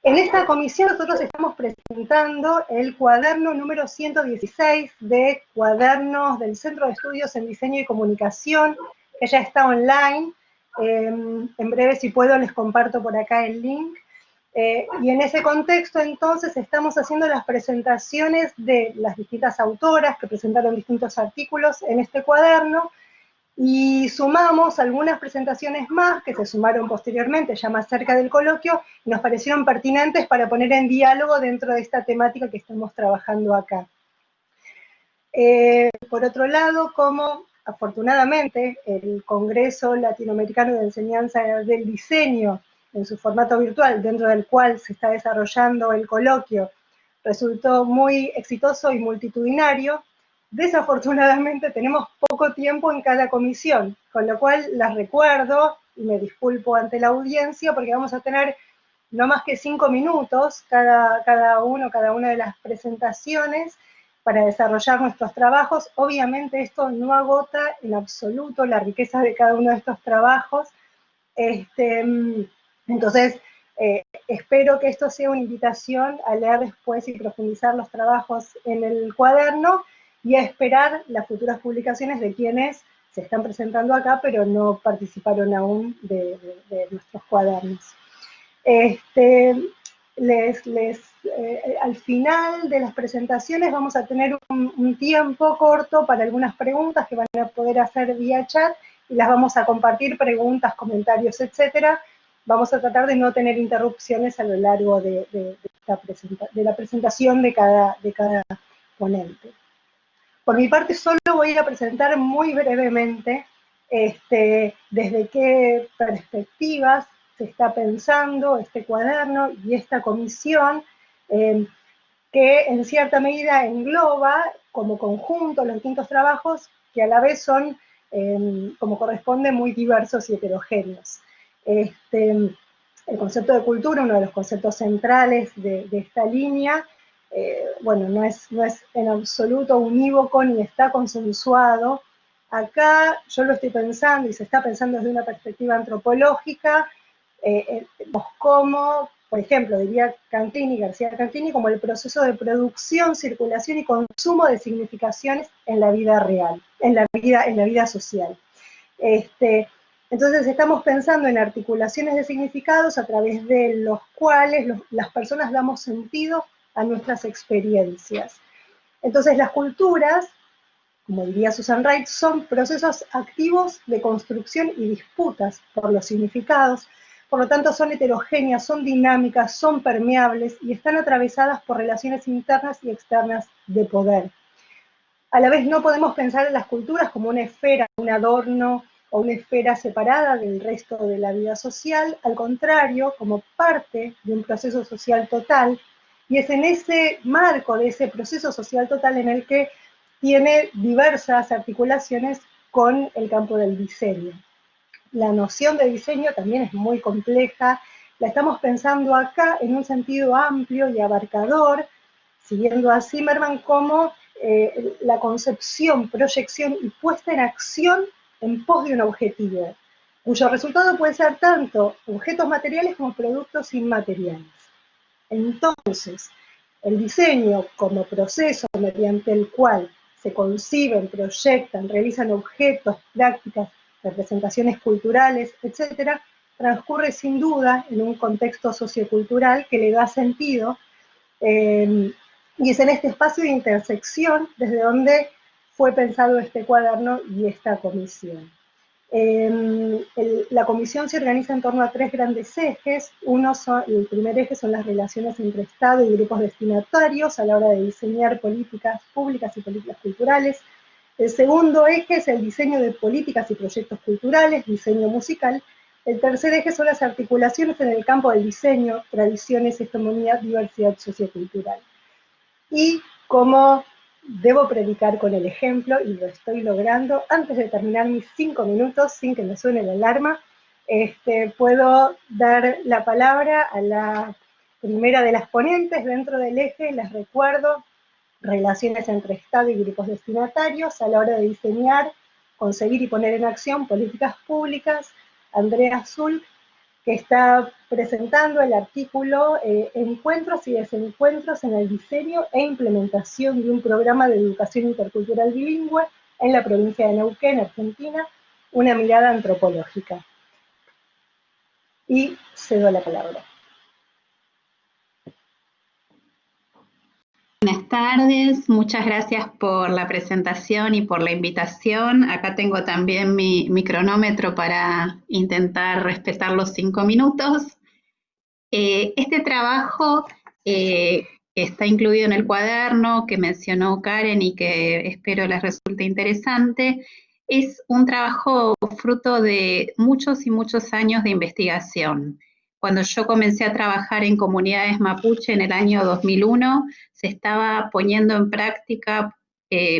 En esta comisión nosotros estamos presentando el cuaderno número 116 de cuadernos del Centro de Estudios en Diseño y Comunicación, que ya está online. En breve, si puedo, les comparto por acá el link. Y en ese contexto, entonces, estamos haciendo las presentaciones de las distintas autoras que presentaron distintos artículos en este cuaderno, y sumamos algunas presentaciones más que se sumaron posteriormente, ya más cerca del coloquio, y nos parecieron pertinentes para poner en diálogo dentro de esta temática que estamos trabajando acá. Por otro lado, como afortunadamente el Congreso Latinoamericano de Enseñanza del Diseño, en su formato virtual, dentro del cual se está desarrollando el coloquio, resultó muy exitoso y multitudinario, desafortunadamente tenemos poco tiempo en cada comisión, con lo cual las recuerdo y me disculpo ante la audiencia porque vamos a tener no más que 5 minutos cada una de las presentaciones para desarrollar nuestros trabajos. Obviamente esto no agota en absoluto la riqueza de cada uno de estos trabajos. Entonces, espero que esto sea una invitación a leer después y profundizar los trabajos en el cuaderno y a esperar las futuras publicaciones de quienes se están presentando acá, pero no participaron aún de nuestros cuadernos. Al final de las presentaciones vamos a tener un tiempo corto para algunas preguntas que van a poder hacer vía chat y las vamos a compartir, preguntas, comentarios, etcétera. Vamos a tratar de no tener interrupciones a lo largo de la presentación de cada ponente. Por mi parte, solo voy a presentar muy brevemente desde qué perspectivas se está pensando este cuaderno y esta comisión, que en cierta medida engloba como conjunto los distintos trabajos que a la vez son, como corresponde, muy diversos y heterogéneos. El concepto de cultura, uno de los conceptos centrales de esta línea, bueno, no es en absoluto unívoco ni está consensuado. Acá yo lo estoy pensando y se está pensando desde una perspectiva antropológica, como, por ejemplo, diría García Cantini, como el proceso de producción, circulación y consumo de significaciones en la vida real, en la vida social. Entonces estamos pensando en articulaciones de significados a través de los cuales las personas damos sentido a nuestras experiencias. Entonces las culturas, como diría Susan Wright, son procesos activos de construcción y disputas por los significados, por lo tanto son heterogéneas, son dinámicas, son permeables y están atravesadas por relaciones internas y externas de poder. A la vez no podemos pensar en las culturas como una esfera, un adorno o una esfera separada del resto de la vida social, al contrario, como parte de un proceso social total, y es en ese marco de ese proceso social total en el que tiene diversas articulaciones con el campo del diseño. La noción de diseño también es muy compleja, la estamos pensando acá en un sentido amplio y abarcador, siguiendo a Zimmerman como la concepción, proyección y puesta en acción en pos de un objetivo, cuyo resultado puede ser tanto objetos materiales como productos inmateriales. Entonces, el diseño como proceso mediante el cual se conciben, proyectan, realizan objetos, prácticas, representaciones culturales, etcétera, transcurre sin duda en un contexto sociocultural que le da sentido, y es en este espacio de intersección desde donde fue pensado este cuaderno y esta comisión. La comisión se organiza en torno a 3 grandes ejes. El primer eje son las relaciones entre Estado y grupos destinatarios a la hora de diseñar políticas públicas y políticas culturales. El segundo eje es el diseño de políticas y proyectos culturales, diseño musical. El tercer eje son las articulaciones en el campo del diseño, tradiciones, hegemonía, diversidad sociocultural. Y como debo predicar con el ejemplo, y lo estoy logrando, antes de terminar mis 5 minutos, sin que me suene la alarma, puedo dar la palabra a la primera de las ponentes dentro del eje. Les recuerdo, relaciones entre Estado y grupos destinatarios a la hora de diseñar, concebir y poner en acción políticas públicas, Andrea Zulk, que está presentando el artículo Encuentros y desencuentros en el diseño e implementación de un programa de educación intercultural bilingüe en la provincia de Neuquén, Argentina, una mirada antropológica. Y cedo la palabra. Buenas tardes, muchas gracias por la presentación y por la invitación. Acá tengo también mi cronómetro para intentar respetar los 5 minutos. Este trabajo está incluido en el cuaderno que mencionó Karen y que espero les resulte interesante. Es un trabajo fruto de muchos y muchos años de investigación. Cuando yo comencé a trabajar en comunidades mapuche en el año 2001, se estaba poniendo en práctica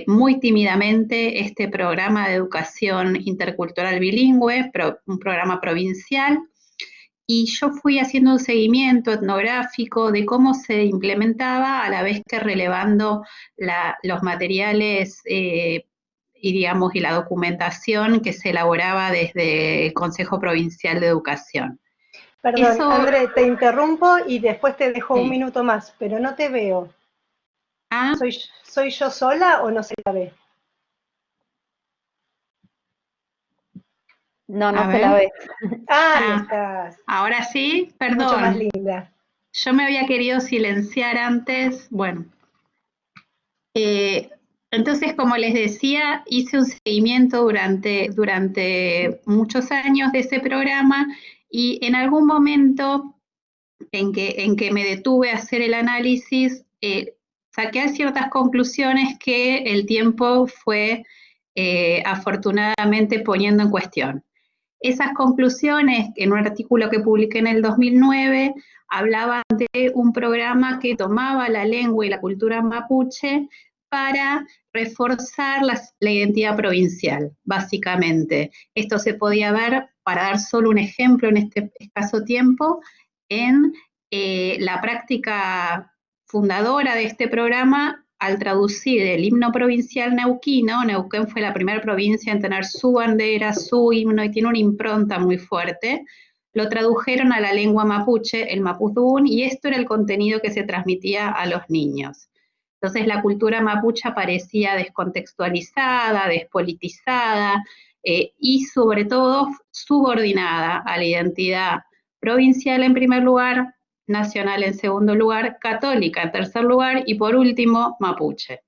muy tímidamente este programa de educación intercultural bilingüe, un programa provincial, y yo fui haciendo un seguimiento etnográfico de cómo se implementaba a la vez que relevando los materiales y digamos y la documentación que se elaboraba desde el Consejo Provincial de Educación. Perdón, André, te interrumpo y después te dejo Sí. 1 minuto más, pero no te veo. Ah. ¿Soy yo sola o no se la ve? No, no se la ve. Ahí estás. Ahora sí, perdón. Mucho más linda. Yo me había querido silenciar antes, bueno. Entonces, como les decía, hice un seguimiento durante muchos años de ese programa y en algún momento en que me detuve a hacer el análisis, saqué ciertas conclusiones que el tiempo fue afortunadamente poniendo en cuestión. Esas conclusiones, en un artículo que publiqué en el 2009, hablaban de un programa que tomaba la lengua y la cultura mapuche para reforzar la identidad provincial, básicamente. Esto se podía ver, para dar solo un ejemplo en este escaso tiempo, en la práctica fundadora de este programa al traducir el himno provincial neuquino. Neuquén fue la primera provincia en tener su bandera, su himno, y tiene una impronta muy fuerte. Lo tradujeron a la lengua mapuche, el mapudún, y esto era el contenido que se transmitía a los niños. Entonces la cultura mapuche parecía descontextualizada, despolitizada y sobre todo subordinada a la identidad provincial en primer lugar, nacional en segundo lugar, católica en tercer lugar y por último mapuche.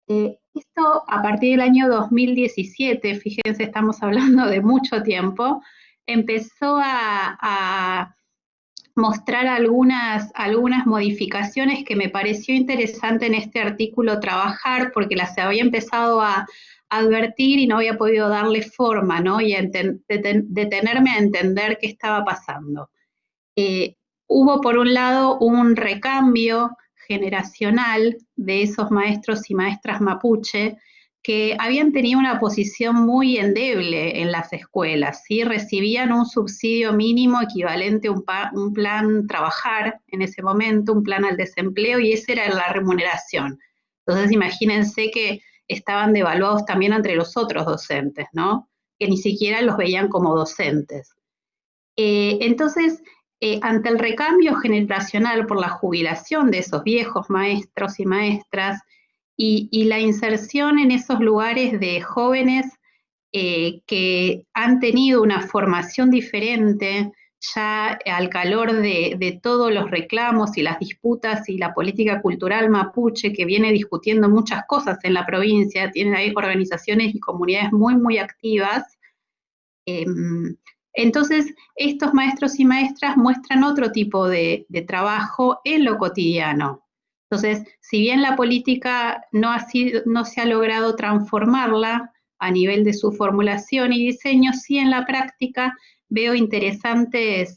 Esto a partir del año 2017, fíjense, estamos hablando de mucho tiempo, empezó a mostrar algunas modificaciones que me pareció interesante en este artículo trabajar, porque las había empezado a advertir y no había podido darle forma, ¿no? Y detenerme a entender qué estaba pasando. Hubo por un lado un recambio generacional de esos maestros y maestras mapuche que habían tenido una posición muy endeble en las escuelas, ¿sí? Recibían un subsidio mínimo equivalente a un plan trabajar en ese momento, un plan al desempleo, y esa era la remuneración. Entonces imagínense que estaban devaluados también entre los otros docentes, ¿no? Que ni siquiera los veían como docentes. Entonces, ante el recambio generacional por la jubilación de esos viejos maestros y maestras y la inserción en esos lugares de jóvenes que han tenido una formación diferente ya al calor de todos los reclamos y las disputas y la política cultural mapuche, que viene discutiendo muchas cosas en la provincia, tienen ahí organizaciones y comunidades muy, muy activas. Entonces, estos maestros y maestras muestran otro tipo de trabajo en lo cotidiano. Entonces, si bien la política no se ha logrado transformarla a nivel de su formulación y diseño, sí en la práctica veo interesantes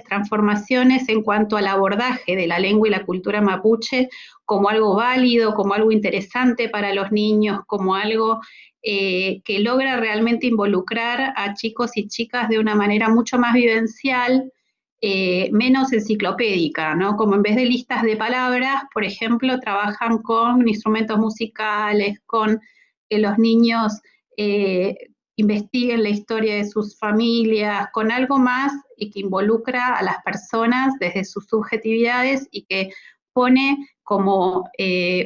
transformaciones en cuanto al abordaje de la lengua y la cultura mapuche como algo válido, como algo interesante para los niños, como algo que logra realmente involucrar a chicos y chicas de una manera mucho más vivencial, menos enciclopédica, ¿no? Como en vez de listas de palabras, por ejemplo, trabajan con instrumentos musicales, con que los niños investiguen la historia de sus familias, con algo más y que involucra a las personas desde sus subjetividades y que pone como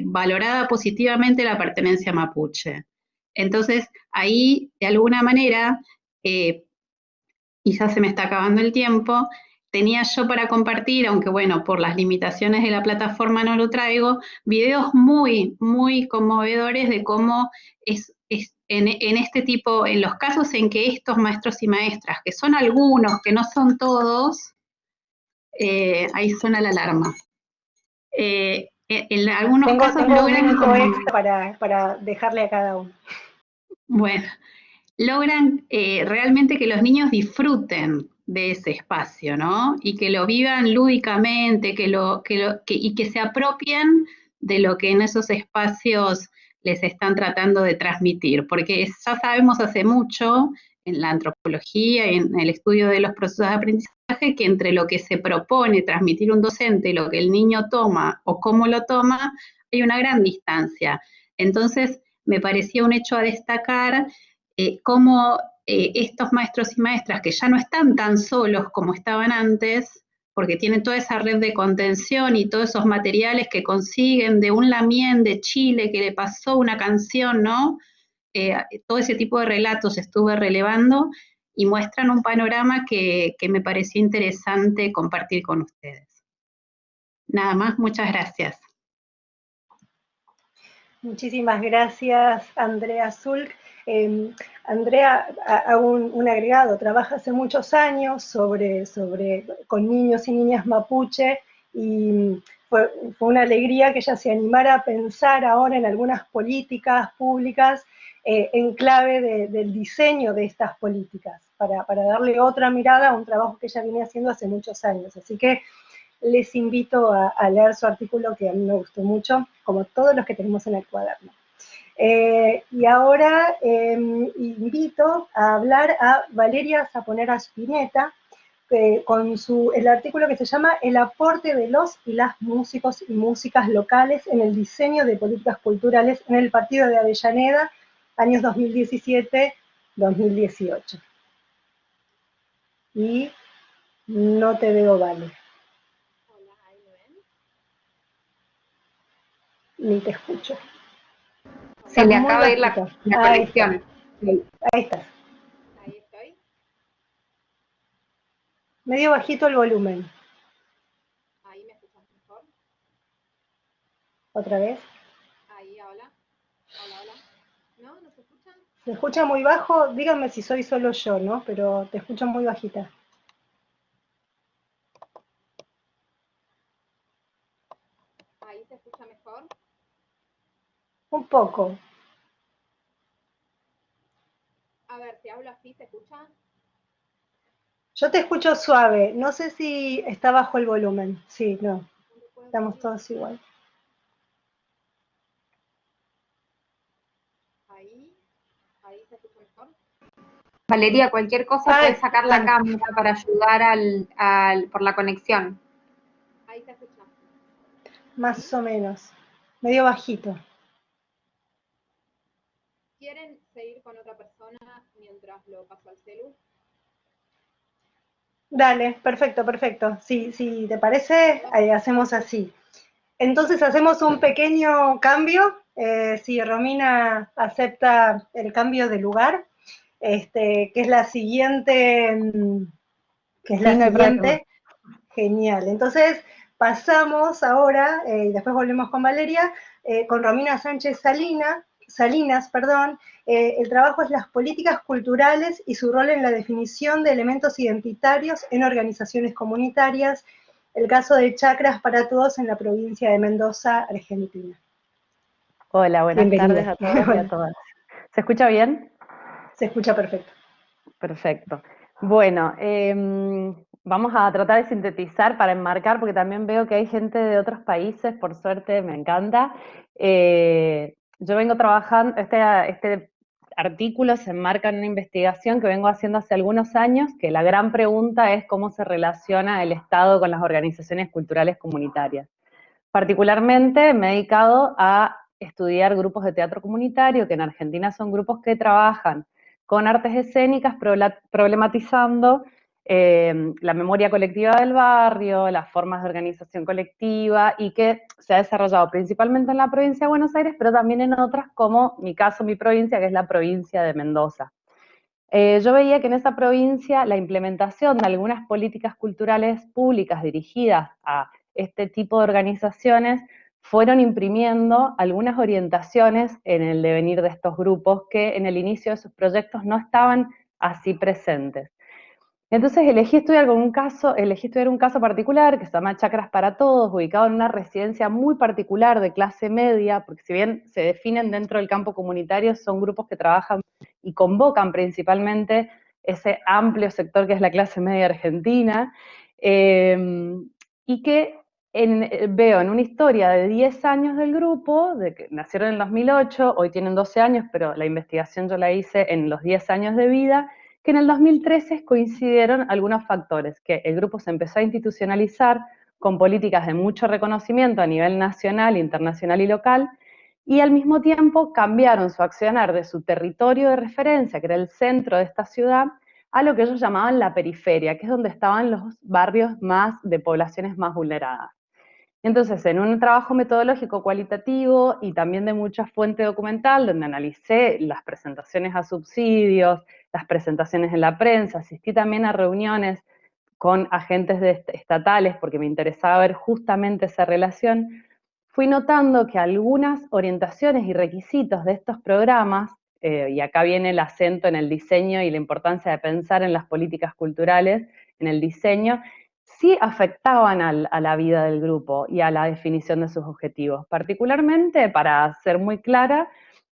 valorada positivamente la pertenencia mapuche. Entonces, ahí, de alguna manera, y ya se me está acabando el tiempo, tenía yo para compartir, aunque bueno, por las limitaciones de la plataforma no lo traigo, videos muy, muy conmovedores de cómo es en este tipo, en los casos en que estos maestros y maestras, que son algunos, que no son todos, ahí suena la alarma. En algunos casos tengo un logran minuto como, extra para dejarle a cada uno. bueno, logran realmente que los niños disfruten de ese espacio, ¿no? Y que lo vivan lúdicamente, y que se apropien de lo que en esos espacios les están tratando de transmitir, porque ya sabemos hace mucho en la antropología y en el estudio de los procesos de aprendizaje que entre lo que se propone transmitir un docente y lo que el niño toma o cómo lo toma, hay una gran distancia. Entonces, me parecía un hecho a destacar cómo estos maestros y maestras que ya no están tan solos como estaban antes, porque tienen toda esa red de contención y todos esos materiales que consiguen de un lamien de Chile que le pasó una canción, ¿no? Todo ese tipo de relatos estuve relevando y muestran un panorama que me pareció interesante compartir con ustedes. Nada más, muchas gracias. Muchísimas gracias, Andrea Zulc. Andrea, hago un agregado, trabaja hace muchos años con niños y niñas mapuche y fue una alegría que ella se animara a pensar ahora en algunas políticas públicas en clave del diseño de estas políticas, para darle otra mirada a un trabajo que ella viene haciendo hace muchos años. Así que les invito a leer su artículo, que a mí me gustó mucho, como todos los que tenemos en el cuaderno. Y ahora invito a hablar a Valeria Saponera Spinetta, con el artículo que se llama El aporte de los y las músicos y músicas locales en el diseño de políticas culturales en el Partido de Avellaneda, años 2017-2018. Y no te veo, Vale. Ni te escucho. Se le acaba de ir la conexión. Ahí estás. Ahí estoy. Medio bajito el volumen. Ahí me escuchas mejor. ¿Otra vez? Ahí, hola. Hola, hola. ¿No? ¿No se escuchan? Se escucha muy bajo, díganme si soy solo yo, ¿no? Pero te escucho muy bajita. Ahí se escucha mejor. Un poco. A ver, si hablo así, ¿se escucha? Yo te escucho suave, no sé si está bajo el volumen. Sí, no, estamos todos igual. Ahí se escucha mejor. Valeria, cualquier cosa puedes sacar la cámara para ayudar por la conexión. Ahí se escucha. Más o menos, medio bajito. ¿Quieren seguir con otra persona mientras lo paso al celu? Dale, perfecto, perfecto. Si te parece, hacemos así. Entonces hacemos un pequeño cambio, si Romina acepta el cambio de lugar, que es la siguiente, Genial. Entonces pasamos ahora, y después volvemos con Valeria, con Romina Sánchez Salinas, perdón. El trabajo es las políticas culturales y su rol en la definición de elementos identitarios en organizaciones comunitarias, el caso de Chacras para Todos en la provincia de Mendoza, Argentina. Hola, buenas tardes a todos y a todas. ¿Se escucha bien? Se escucha perfecto. Perfecto. Bueno, vamos a tratar de sintetizar para enmarcar, porque también veo que hay gente de otros países, por suerte, me encanta. Yo vengo trabajando, este artículo se enmarca en una investigación que vengo haciendo hace algunos años, que la gran pregunta es cómo se relaciona el Estado con las organizaciones culturales comunitarias. Particularmente me he dedicado a estudiar grupos de teatro comunitario, que en Argentina son grupos que trabajan con artes escénicas, problematizando la memoria colectiva del barrio, las formas de organización colectiva, y que se ha desarrollado principalmente en la provincia de Buenos Aires, pero también en otras, como mi caso, mi provincia, que es la provincia de Mendoza. Yo veía que en esa provincia la implementación de algunas políticas culturales públicas dirigidas a este tipo de organizaciones fueron imprimiendo algunas orientaciones en el devenir de estos grupos que en el inicio de sus proyectos no estaban así presentes. Entonces elegí estudiar un caso particular que se llama Chacras para Todos, ubicado en una residencia muy particular de clase media, porque si bien se definen dentro del campo comunitario, son grupos que trabajan y convocan principalmente ese amplio sector que es la clase media argentina, y que veo en una historia de 10 años del grupo, de que nacieron en el 2008, hoy tienen 12 años, pero la investigación yo la hice en los 10 años de vida, que en el 2013 coincidieron algunos factores, que el grupo se empezó a institucionalizar con políticas de mucho reconocimiento a nivel nacional, internacional y local, y al mismo tiempo cambiaron su accionar de su territorio de referencia, que era el centro de esta ciudad, a lo que ellos llamaban la periferia, que es donde estaban los barrios más de poblaciones más vulneradas. Entonces, en un trabajo metodológico cualitativo y también de mucha fuente documental, donde analicé las presentaciones a subsidios, las presentaciones en la prensa, asistí también a reuniones con agentes estatales porque me interesaba ver justamente esa relación, fui notando que algunas orientaciones y requisitos de estos programas, y acá viene el acento en el diseño y la importancia de pensar en las políticas culturales, en el diseño, sí afectaban a la vida del grupo y a la definición de sus objetivos. Particularmente, para ser muy clara,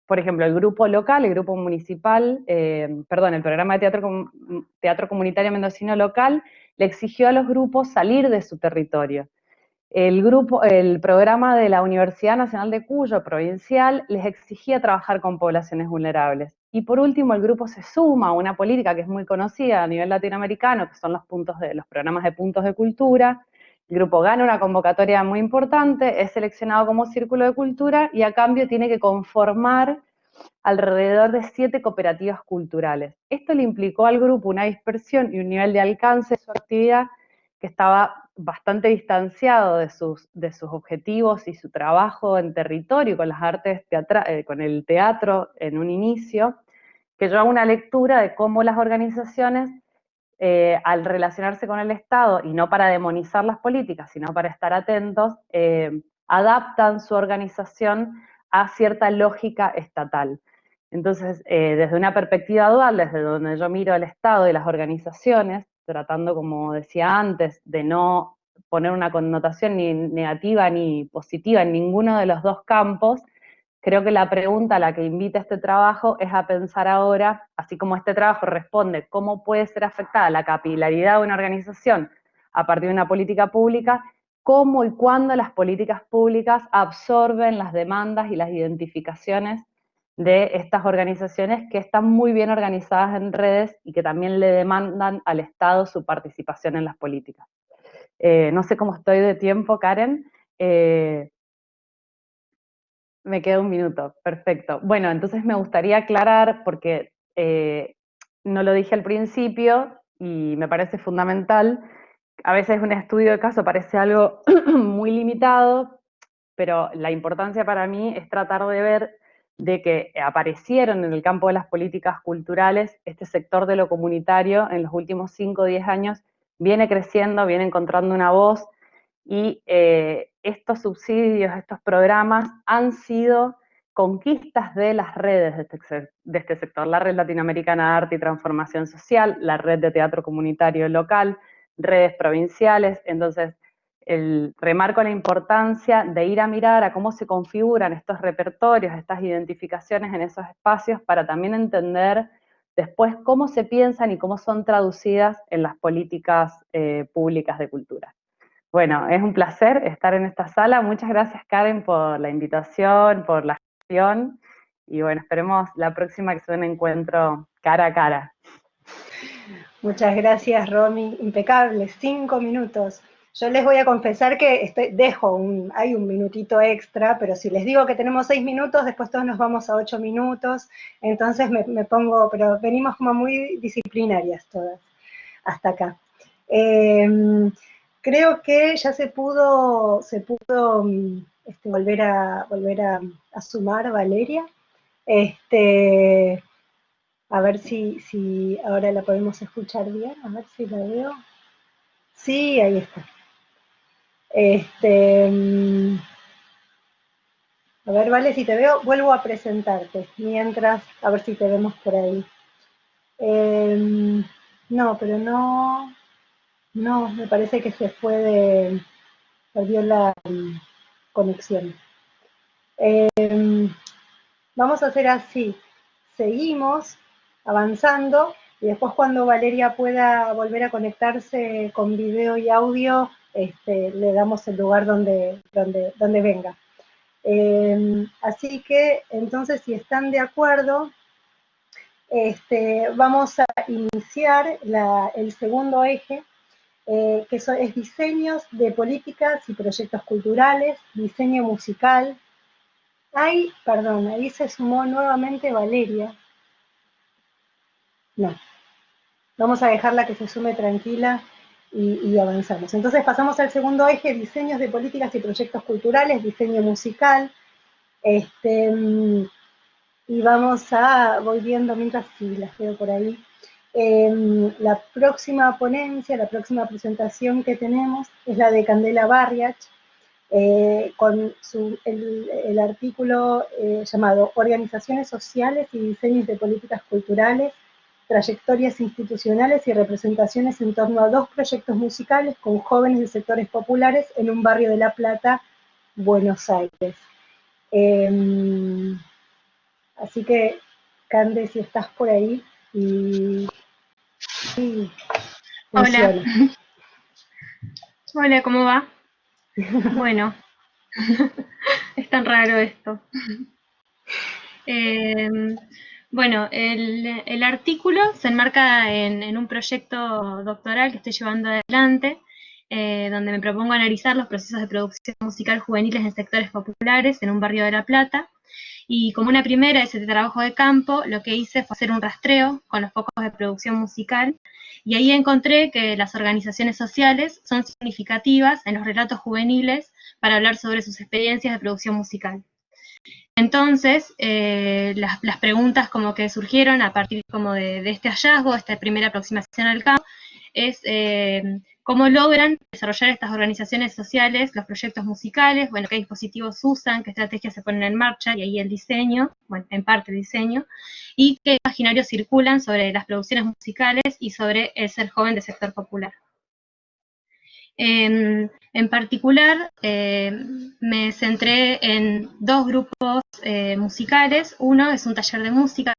por ejemplo, el grupo local, el grupo municipal, el programa de teatro comunitario mendocino local, le exigió a los grupos salir de su territorio. El programa de la Universidad Nacional de Cuyo, provincial, les exigía trabajar con poblaciones vulnerables. Y por último, el grupo se suma a una política que es muy conocida a nivel latinoamericano, que son los programas de puntos de cultura. El grupo gana una convocatoria muy importante, es seleccionado como círculo de cultura y a cambio tiene que conformar alrededor de 7 cooperativas culturales. Esto le implicó al grupo una dispersión y un nivel de alcance de su actividad que estaba bastante distanciado de sus objetivos y su trabajo en territorio con las artes con el teatro en un inicio, que yo hago una lectura de cómo las organizaciones, al relacionarse con el Estado, y no para demonizar las políticas, sino para estar atentos, adaptan su organización a cierta lógica estatal. Entonces, desde una perspectiva dual, desde donde yo miro al Estado y las organizaciones, tratando, como decía antes, de no poner una connotación ni negativa ni positiva en ninguno de los dos campos, creo que la pregunta a la que invita este trabajo es a pensar ahora, así como este trabajo responde cómo puede ser afectada la capilaridad de una organización a partir de una política pública, cómo y cuándo las políticas públicas absorben las demandas y las identificaciones de estas organizaciones que están muy bien organizadas en redes y que también le demandan al Estado su participación en las políticas. No sé cómo estoy de tiempo, Karen. Me queda un minuto, perfecto. Bueno, entonces me gustaría aclarar, porque no lo dije al principio y me parece fundamental, a veces un estudio de caso parece algo muy limitado, pero la importancia para mí es tratar de ver de que aparecieron en el campo de las políticas culturales, este sector de lo comunitario en los últimos 5 o 10 años viene creciendo, viene encontrando una voz, y estos subsidios, estos programas han sido conquistas de las redes de este sector, la Red Latinoamericana de Arte y Transformación Social, la Red de Teatro Comunitario Local, redes provinciales. Entonces, remarco la importancia de ir a mirar a cómo se configuran estos repertorios, estas identificaciones en esos espacios, para también entender después cómo se piensan y cómo son traducidas en las políticas públicas de cultura. Bueno, es un placer estar en esta sala. Muchas gracias, Karen, por la invitación, por la gestión. Y bueno, esperemos la próxima que sea un encuentro cara a cara. Muchas gracias, Romy. Impecable, 5 minutos. Yo les voy a confesar que hay un minutito extra, pero si les digo que tenemos 6 minutos, después todos nos vamos a 8 minutos, entonces me pongo, pero venimos como muy disciplinarias todas hasta acá. Creo que ya se pudo volver a sumar Valeria. A ver si ahora la podemos escuchar bien, a ver si la veo. Sí, ahí está. A ver, vale, si te veo, vuelvo a presentarte, mientras, a ver si te vemos por ahí. No, pero no, me parece que perdió la conexión. Vamos a hacer así, seguimos avanzando y después cuando Valeria pueda volver a conectarse con video y audio, le damos el lugar donde venga. Así que entonces, si están de acuerdo, vamos a iniciar el segundo eje, que es diseños de políticas y proyectos culturales, diseño musical. Perdón, ahí se sumó nuevamente Valeria. No, vamos a dejarla que se sume tranquila y avanzamos. Entonces pasamos al segundo eje, diseños de políticas y proyectos culturales, diseño musical. Y voy viendo mientras sí las veo por ahí. La próxima ponencia, la próxima presentación que tenemos es la de Candela Barriach, con el artículo llamado Organizaciones Sociales y Diseños de Políticas Culturales, Trayectorias Institucionales y Representaciones en torno a 2 proyectos musicales con jóvenes de sectores populares en un barrio de La Plata, Buenos Aires. Así que, Cande, si estás por ahí, sí, Hola. funciona. Hola, ¿cómo va? Bueno, es tan raro esto. Bueno, el artículo se enmarca en un proyecto doctoral que estoy llevando adelante, donde me propongo analizar los procesos de producción musical juveniles en sectores populares en un barrio de La Plata. Y como una primera de ese trabajo de campo, lo que hice fue hacer un rastreo con los focos de producción musical, y ahí encontré que las organizaciones sociales son significativas en los relatos juveniles para hablar sobre sus experiencias de producción musical. Entonces, las preguntas como que surgieron a partir como de este hallazgo, esta primera aproximación al campo, es cómo logran desarrollar estas organizaciones sociales los proyectos musicales, bueno, qué dispositivos usan, qué estrategias se ponen en marcha, y ahí el diseño, bueno, en parte el diseño, y qué imaginarios circulan sobre las producciones musicales y sobre el ser joven del sector popular. En particular, me centré en 2 grupos musicales. Uno es un taller de música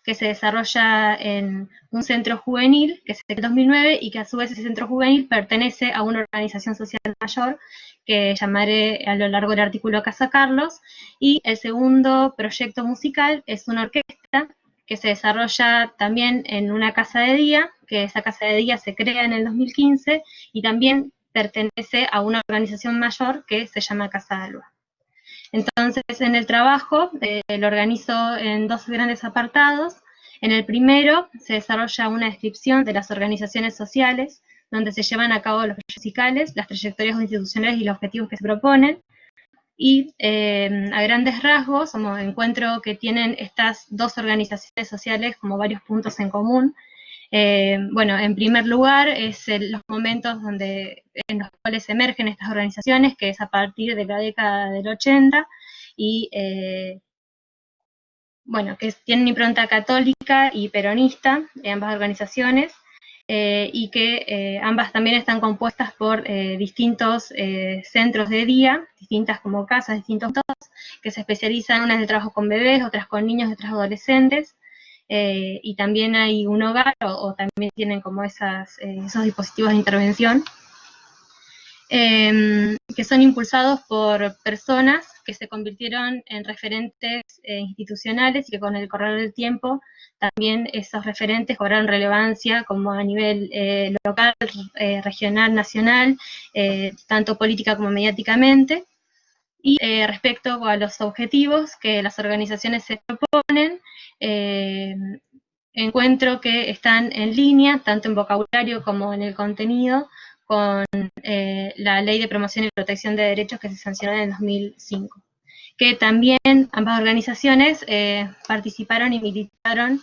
que se desarrolla en un centro juvenil, que es el 2009, y que a su vez ese centro juvenil pertenece a una organización social mayor, que llamaré a lo largo del artículo Casa Carlos. Y el segundo proyecto musical es una orquesta que se desarrolla también en una casa de día, que esa casa de día se crea en el 2015, y también pertenece a una organización mayor que se llama Casa Alba. Entonces, en el trabajo lo organizo en 2 grandes apartados. En el primero se desarrolla una descripción de las organizaciones sociales, donde se llevan a cabo los proyectos musicales, las trayectorias institucionales y los objetivos que se proponen. Y a grandes rasgos, como encuentro que tienen estas 2 organizaciones sociales como varios puntos en común. Bueno, en primer lugar, es los momentos en los cuales emergen estas organizaciones, que es a partir de la década del 80, y bueno, que tienen impronta católica y peronista, ambas organizaciones, y que ambas también están compuestas por distintos centros de día, distintas como casas, distintos que se especializan, unas de trabajo con bebés, otras con niños, otras adolescentes. Y también hay un hogar o también tienen como esos dispositivos de intervención que son impulsados por personas que se convirtieron en referentes institucionales y que con el correr del tiempo también esos referentes cobraron relevancia como a nivel local, regional, nacional, tanto política como mediáticamente. Y respecto a los objetivos que las organizaciones se proponen, encuentro que están en línea, tanto en vocabulario como en el contenido, con la Ley de Promoción y Protección de Derechos que se sancionó en el 2005, que también ambas organizaciones participaron y militaron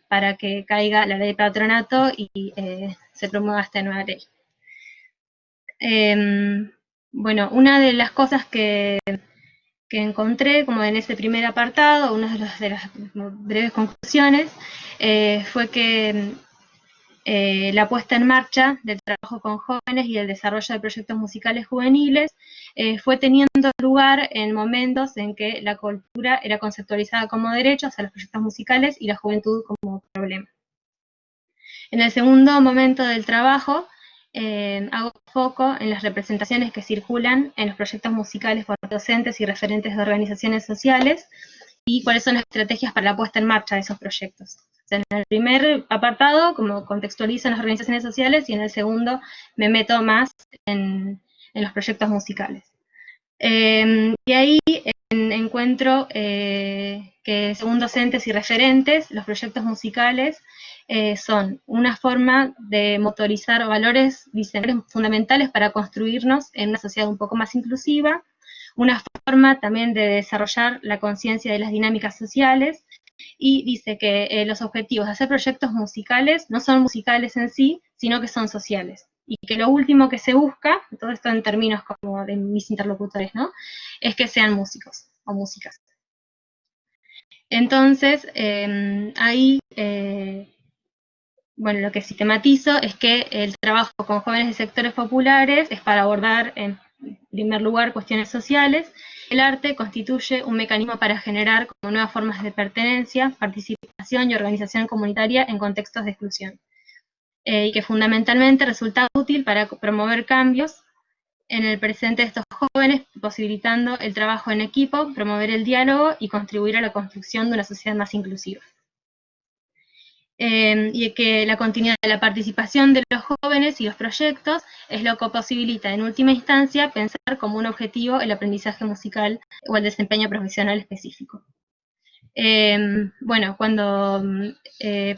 para que caiga la ley de patronato y se promueva esta nueva ley. Bueno, una de las cosas que encontré como en ese primer apartado, una de las breves conclusiones, fue que la puesta en marcha del trabajo con jóvenes y el desarrollo de proyectos musicales juveniles fue teniendo lugar en momentos en que la cultura era conceptualizada como derecho, o sea, los proyectos musicales, y la juventud como problema. En el segundo momento del trabajo, hago foco en las representaciones que circulan en los proyectos musicales por docentes y referentes de organizaciones sociales y cuáles son las estrategias para la puesta en marcha de esos proyectos. O sea, en el primer apartado, como contextualizo en las organizaciones sociales, y en el segundo me meto más en los proyectos musicales. Y ahí encuentro que según docentes y referentes, los proyectos musicales son una forma de motorizar valores fundamentales para construirnos en una sociedad un poco más inclusiva, una forma también de desarrollar la conciencia de las dinámicas sociales, y dice que los objetivos de hacer proyectos musicales no son musicales en sí, sino que son sociales. Y que lo último que se busca, todo esto en términos como de mis interlocutores, ¿no?, es que sean músicos o músicas. Entonces, ahí, bueno, lo que sistematizo es que el trabajo con jóvenes de sectores populares es para abordar, en primer lugar, cuestiones sociales. El arte constituye un mecanismo para generar como nuevas formas de pertenencia, participación y organización comunitaria en contextos de exclusión. Y que fundamentalmente resulta útil para promover cambios en el presente de estos jóvenes, posibilitando el trabajo en equipo, promover el diálogo y contribuir a la construcción de una sociedad más inclusiva. Y que la continuidad de la participación de los jóvenes y los proyectos es lo que posibilita en última instancia pensar como un objetivo el aprendizaje musical o el desempeño profesional específico. Bueno, cuando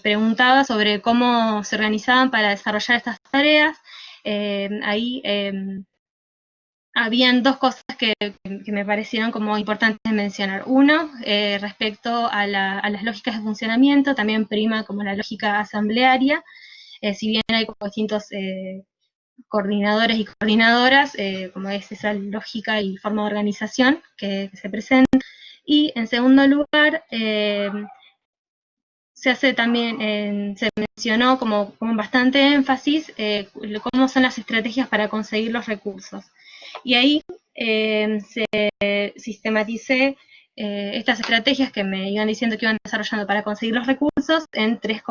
preguntaba sobre cómo se organizaban para desarrollar estas tareas, ahí habían dos cosas que me parecieron como importantes de mencionar. Uno, respecto a las lógicas de funcionamiento, también prima como la lógica asamblearia, si bien hay como distintos coordinadores y coordinadoras, como es esa lógica y forma de organización que se presenta. Y en segundo lugar, se hace también, se mencionó como bastante énfasis cómo son las estrategias para conseguir los recursos. Y ahí se sistematicé estas estrategias que me iban diciendo que iban desarrollando para conseguir los recursos en tres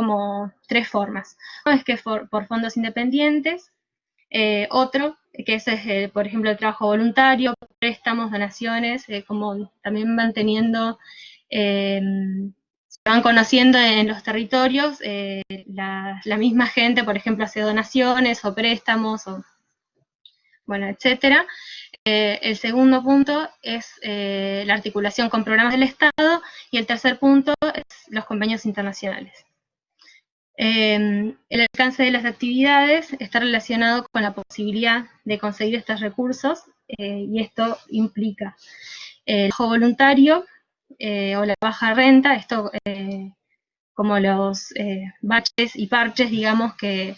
formas. Uno es que por fondos independientes, otro, que ese es, por ejemplo, el trabajo voluntario, préstamos, donaciones, como también van teniendo, se van conociendo en los territorios, la misma gente, por ejemplo, hace donaciones o préstamos, o, bueno, etcétera. El segundo punto es la articulación con programas del Estado, y el tercer punto es los convenios internacionales. El alcance de las actividades está relacionado con la posibilidad de conseguir estos recursos, y esto implica el trabajo voluntario o la baja renta, esto como los baches y parches, digamos, que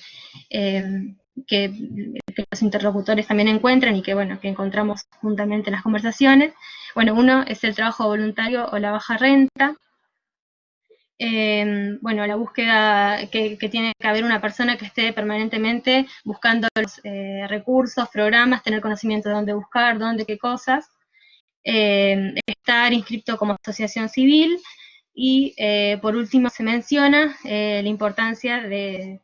los interlocutores también encuentran y que, bueno, que encontramos juntamente en las conversaciones. Bueno, uno es el trabajo voluntario o la baja renta. Bueno, la búsqueda que tiene que haber una persona que esté permanentemente buscando los recursos, programas, tener conocimiento de dónde buscar, dónde, qué cosas, estar inscrito como asociación civil, y por último se menciona la importancia de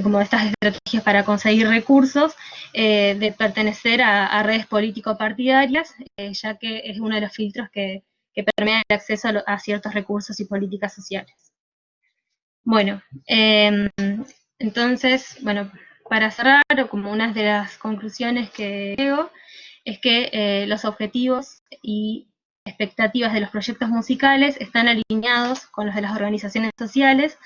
como de estas estrategias para conseguir recursos, de pertenecer a redes político-partidarias, ya que es uno de los filtros que permean el acceso a ciertos recursos y políticas sociales. Bueno, entonces, bueno, para cerrar, como una de las conclusiones que veo, es que los objetivos y expectativas de los proyectos musicales están alineados con los de las organizaciones sociales,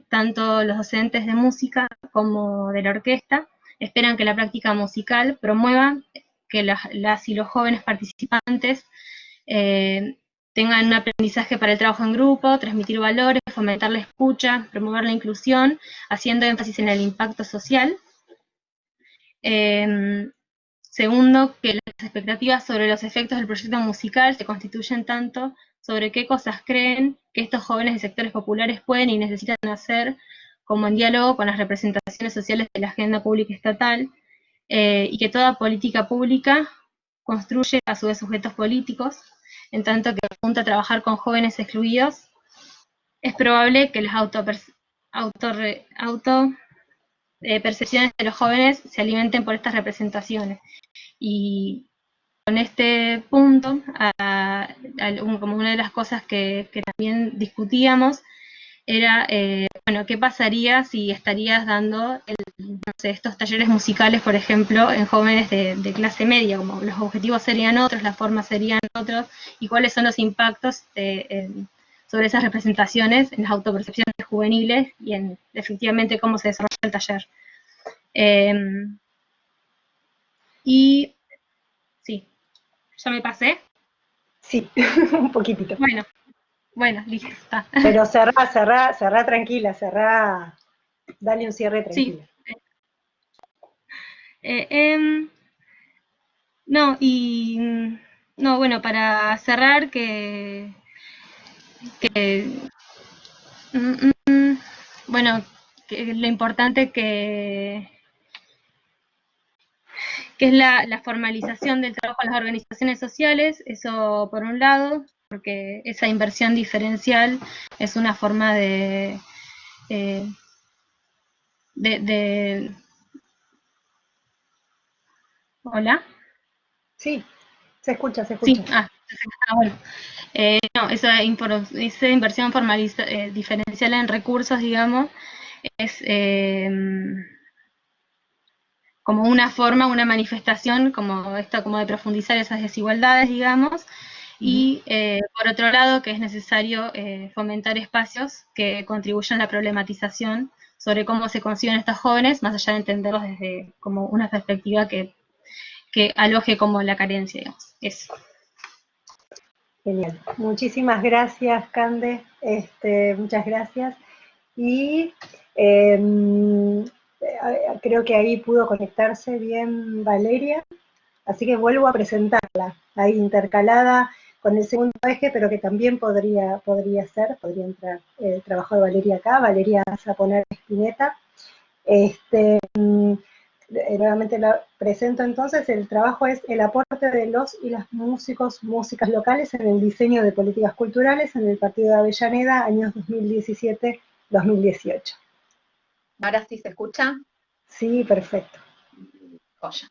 tanto los docentes de música como de la orquesta esperan que la práctica musical promueva que las y los jóvenes participantes tengan un aprendizaje para el trabajo en grupo, transmitir valores, fomentar la escucha, promover la inclusión, haciendo énfasis en el impacto social. Segundo, que las expectativas sobre los efectos del proyecto musical se constituyen tanto sobre qué cosas creen que estos jóvenes de sectores populares pueden y necesitan hacer, como en diálogo con las representaciones sociales de la agenda pública estatal, y que toda política pública construye a su vez sujetos políticos, en tanto que apunta a trabajar con jóvenes excluidos. Es probable que las percepciones de los jóvenes se alimenten por estas representaciones. Y con este punto, como una de las cosas que también discutíamos, era, bueno, ¿qué pasaría si estarías dando no sé, estos talleres musicales, por ejemplo, en jóvenes de clase media? Como los objetivos serían otros, las formas serían otros, y cuáles son los impactos sobre esas representaciones en las autopercepciones juveniles y en efectivamente cómo se desarrolla el taller. Y sí, ¿ya me pasé? Sí, un poquitito. Bueno, listo, está. Pero cerrá tranquila, dale un cierre tranquila. Sí. No, bueno, para cerrar, bueno, que lo importante que es la formalización del trabajo en las organizaciones sociales, eso por un lado, porque esa inversión diferencial es una forma ¿Hola? Sí, se escucha. Sí, bueno. No, esa inversión diferencial en recursos, digamos, es como una forma, una manifestación, como esto, como de profundizar esas desigualdades, digamos, y por otro lado, que es necesario fomentar espacios que contribuyan a la problematización sobre cómo se conciben estos jóvenes, más allá de entenderlos desde como una perspectiva que aloje como la carencia, digamos. Eso. Genial. Muchísimas gracias, Cande. Muchas gracias. Y creo que ahí pudo conectarse bien Valeria, así que vuelvo a presentarla, ahí intercalada con el segundo eje, pero que también podría entrar el trabajo de Valeria acá. Valeria Saponer Espineta. Nuevamente la presento entonces. El trabajo es el aporte de los y las músicas locales en el diseño de políticas culturales en el Partido de Avellaneda, años 2017-2018. ¿Ahora sí se escucha? Sí, perfecto. Joya.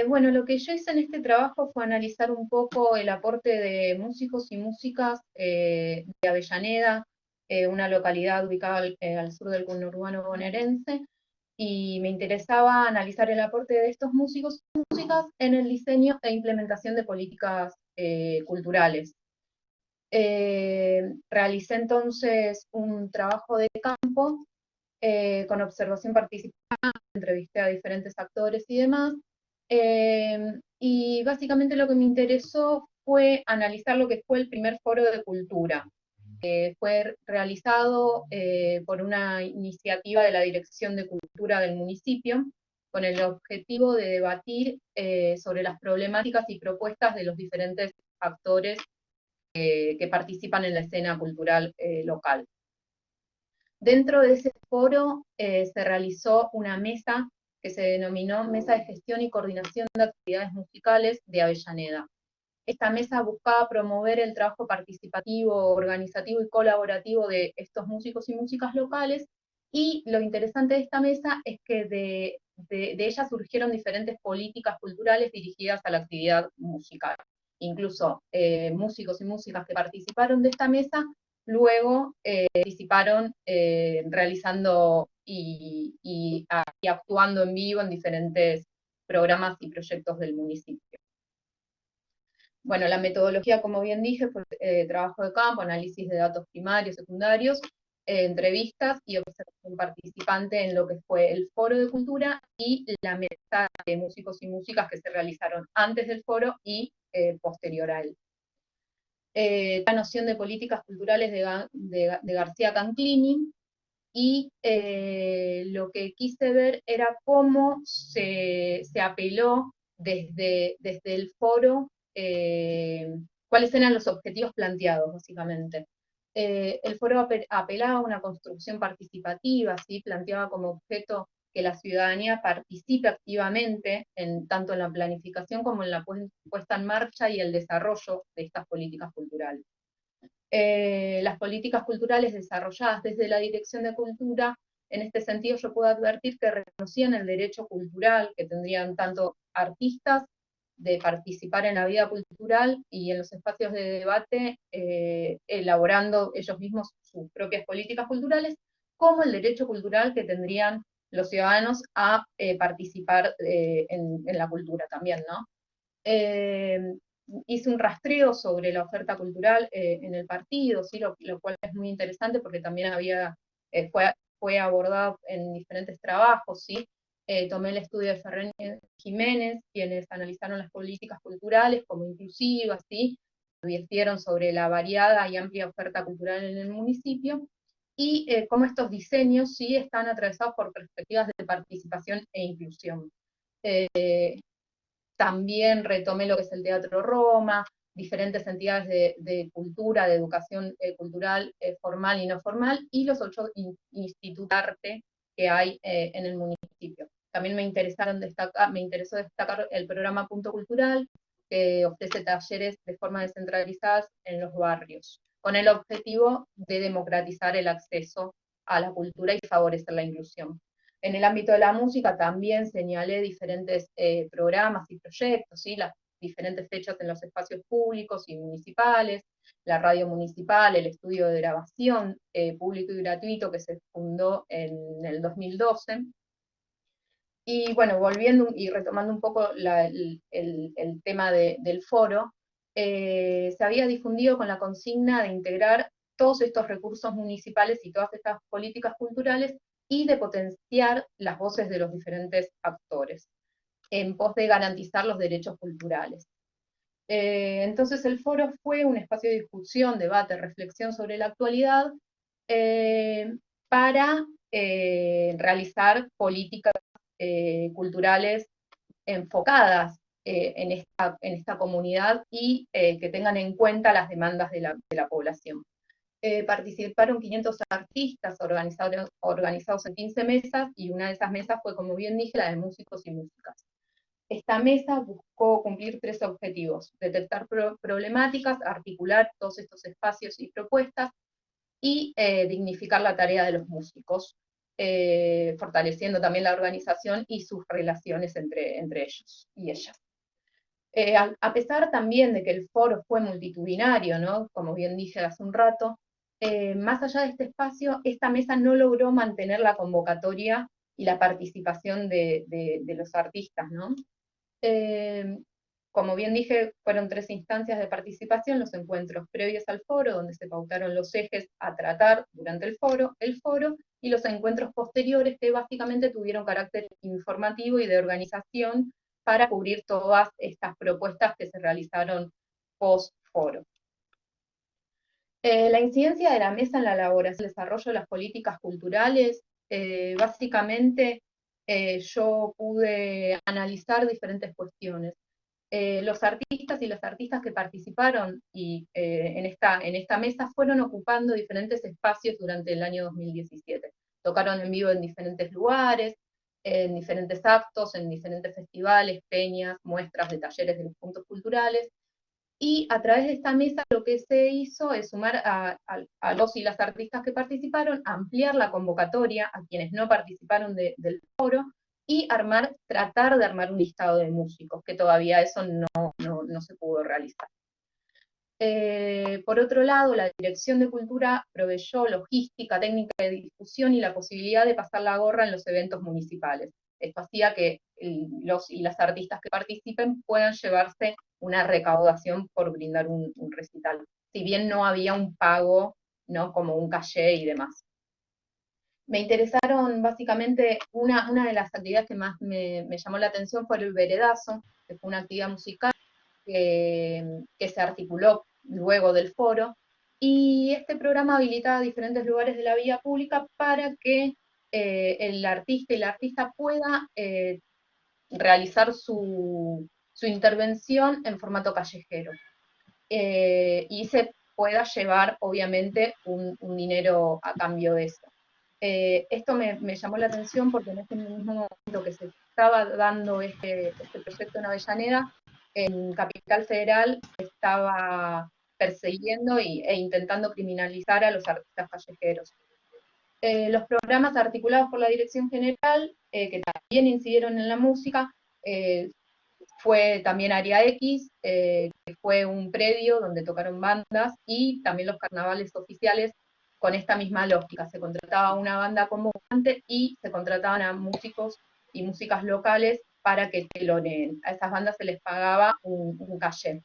Bueno, lo que yo hice en este trabajo fue analizar un poco el aporte de músicos y músicas de Avellaneda, una localidad ubicada al sur del conurbano bonaerense, y me interesaba analizar el aporte de estos músicos y músicas en el diseño e implementación de políticas culturales. Realicé entonces un trabajo de campo con observación participada, entrevisté a diferentes actores y demás, y básicamente lo que me interesó fue analizar lo que fue el primer foro de cultura. Fue realizado por una iniciativa de la Dirección de Cultura del municipio, con el objetivo de debatir sobre las problemáticas y propuestas de los diferentes actores que participan en la escena cultural local. Dentro de ese foro se realizó una mesa que se denominó Mesa de Gestión y Coordinación de Actividades Musicales de Avellaneda. Esta mesa buscaba promover el trabajo participativo, organizativo y colaborativo de estos músicos y músicas locales, y lo interesante de esta mesa es que de ella surgieron diferentes políticas culturales dirigidas a la actividad musical. Incluso músicos y músicas que participaron de esta mesa, luego participaron realizando y actuando en vivo en diferentes programas y proyectos del municipio. Bueno, la metodología, como bien dije, fue trabajo de campo, análisis de datos primarios, secundarios, entrevistas y observación participante en lo que fue el foro de cultura y la mesa de músicos y músicas que se realizaron antes del foro y posterior a él. La noción de políticas culturales de García Canclini, y lo que quise ver era cómo se apeló desde el foro, cuáles eran los objetivos planteados, básicamente. El foro apelaba a una construcción participativa, ¿sí? Planteaba como objeto que la ciudadanía participe activamente, tanto en la planificación como en la puesta en marcha y el desarrollo de estas políticas culturales. Las políticas culturales desarrolladas desde la Dirección de Cultura, en este sentido yo puedo advertir que reconocían el derecho cultural que tendrían tanto artistas de participar en la vida cultural y en los espacios de debate, elaborando ellos mismos sus propias políticas culturales, como el derecho cultural que tendrían los ciudadanos a participar en la cultura también, ¿no? Hice un rastreo sobre la oferta cultural en el partido, ¿sí? lo cual es muy interesante porque también fue abordado en diferentes trabajos, ¿sí? Tomé el estudio de Ferrer Jiménez, quienes analizaron las políticas culturales como inclusivas, ¿sí? Advirtieron sobre la variada y amplia oferta cultural en el municipio, y cómo estos diseños sí están atravesados por perspectivas de participación e inclusión. También retomé lo que es el Teatro Roma, diferentes entidades de cultura, de educación cultural formal y no formal, y los 8 institutos de arte que hay en el municipio. También me interesó destacar el programa Punto Cultural, que ofrece talleres de forma descentralizada en los barrios, con el objetivo de democratizar el acceso a la cultura y favorecer la inclusión. En el ámbito de la música también señalé diferentes programas y proyectos, ¿sí? Las diferentes fechas en los espacios públicos y municipales, la radio municipal, el estudio de grabación público y gratuito que se fundó en el 2012. Y bueno, volviendo y retomando un poco el tema del foro, se había difundido con la consigna de integrar todos estos recursos municipales y todas estas políticas culturales y de potenciar las voces de los diferentes actores, en pos de garantizar los derechos culturales. Entonces el foro fue un espacio de discusión, debate, reflexión sobre la actualidad, para realizar políticas culturales enfocadas en esta comunidad y que tengan en cuenta las demandas de la población. Participaron 500 artistas organizados en 15 mesas, y una de esas mesas fue, como bien dije, la de músicos y músicas. Esta mesa buscó cumplir 3 objetivos: detectar problemáticas, articular todos estos espacios y propuestas, y dignificar la tarea de los músicos, fortaleciendo también la organización y sus relaciones entre ellos y ellas. A pesar también de que el foro fue multitudinario, ¿no? Como bien dije hace un rato, más allá de este espacio, esta mesa no logró mantener la convocatoria y la participación de los artistas, ¿no? Como bien dije, fueron 3 instancias de participación: los encuentros previos al foro, donde se pautaron los ejes a tratar durante el foro, y los encuentros posteriores, que básicamente tuvieron carácter informativo y de organización para cubrir todas estas propuestas que se realizaron post-foro. La incidencia de la mesa en la elaboración y desarrollo de las políticas culturales, básicamente yo pude analizar diferentes cuestiones. Los artistas y las artistas que participaron en esta mesa fueron ocupando diferentes espacios durante el año 2017. Tocaron en vivo en diferentes lugares, en diferentes actos, en diferentes festivales, peñas, muestras de talleres de los puntos culturales, y a través de esta mesa lo que se hizo es sumar a los y las artistas que participaron, ampliar la convocatoria a quienes no participaron del foro, y tratar de armar un listado de músicos, que todavía eso no se pudo realizar. Por otro lado, la Dirección de Cultura proveyó logística, técnica de difusión y la posibilidad de pasar la gorra en los eventos municipales. Esto hacía que los y las artistas que participen puedan llevarse una recaudación por brindar un recital, si bien no había un pago, ¿no?, como un caché y demás. Me interesaron básicamente, una de las actividades que más me llamó la atención fue el veredazo, que fue una actividad musical que se articuló luego del foro, y este programa habilitaba diferentes lugares de la vía pública para que el artista y la artista pueda realizar su intervención en formato callejero. Y se pueda llevar, obviamente, un dinero a cambio de eso. Esto me llamó la atención porque en este mismo momento que se estaba dando este proyecto en Avellaneda, en Capital Federal estaba persiguiendo e intentando criminalizar a los artistas callejeros. Los programas articulados por la Dirección General, que también incidieron en la música, fue también Área X, que fue un predio donde tocaron bandas, y también los carnavales oficiales con esta misma lógica. Se contrataba una banda convocante y se contrataban a músicos y músicas locales para que teloneen. A esas bandas se les pagaba un caché.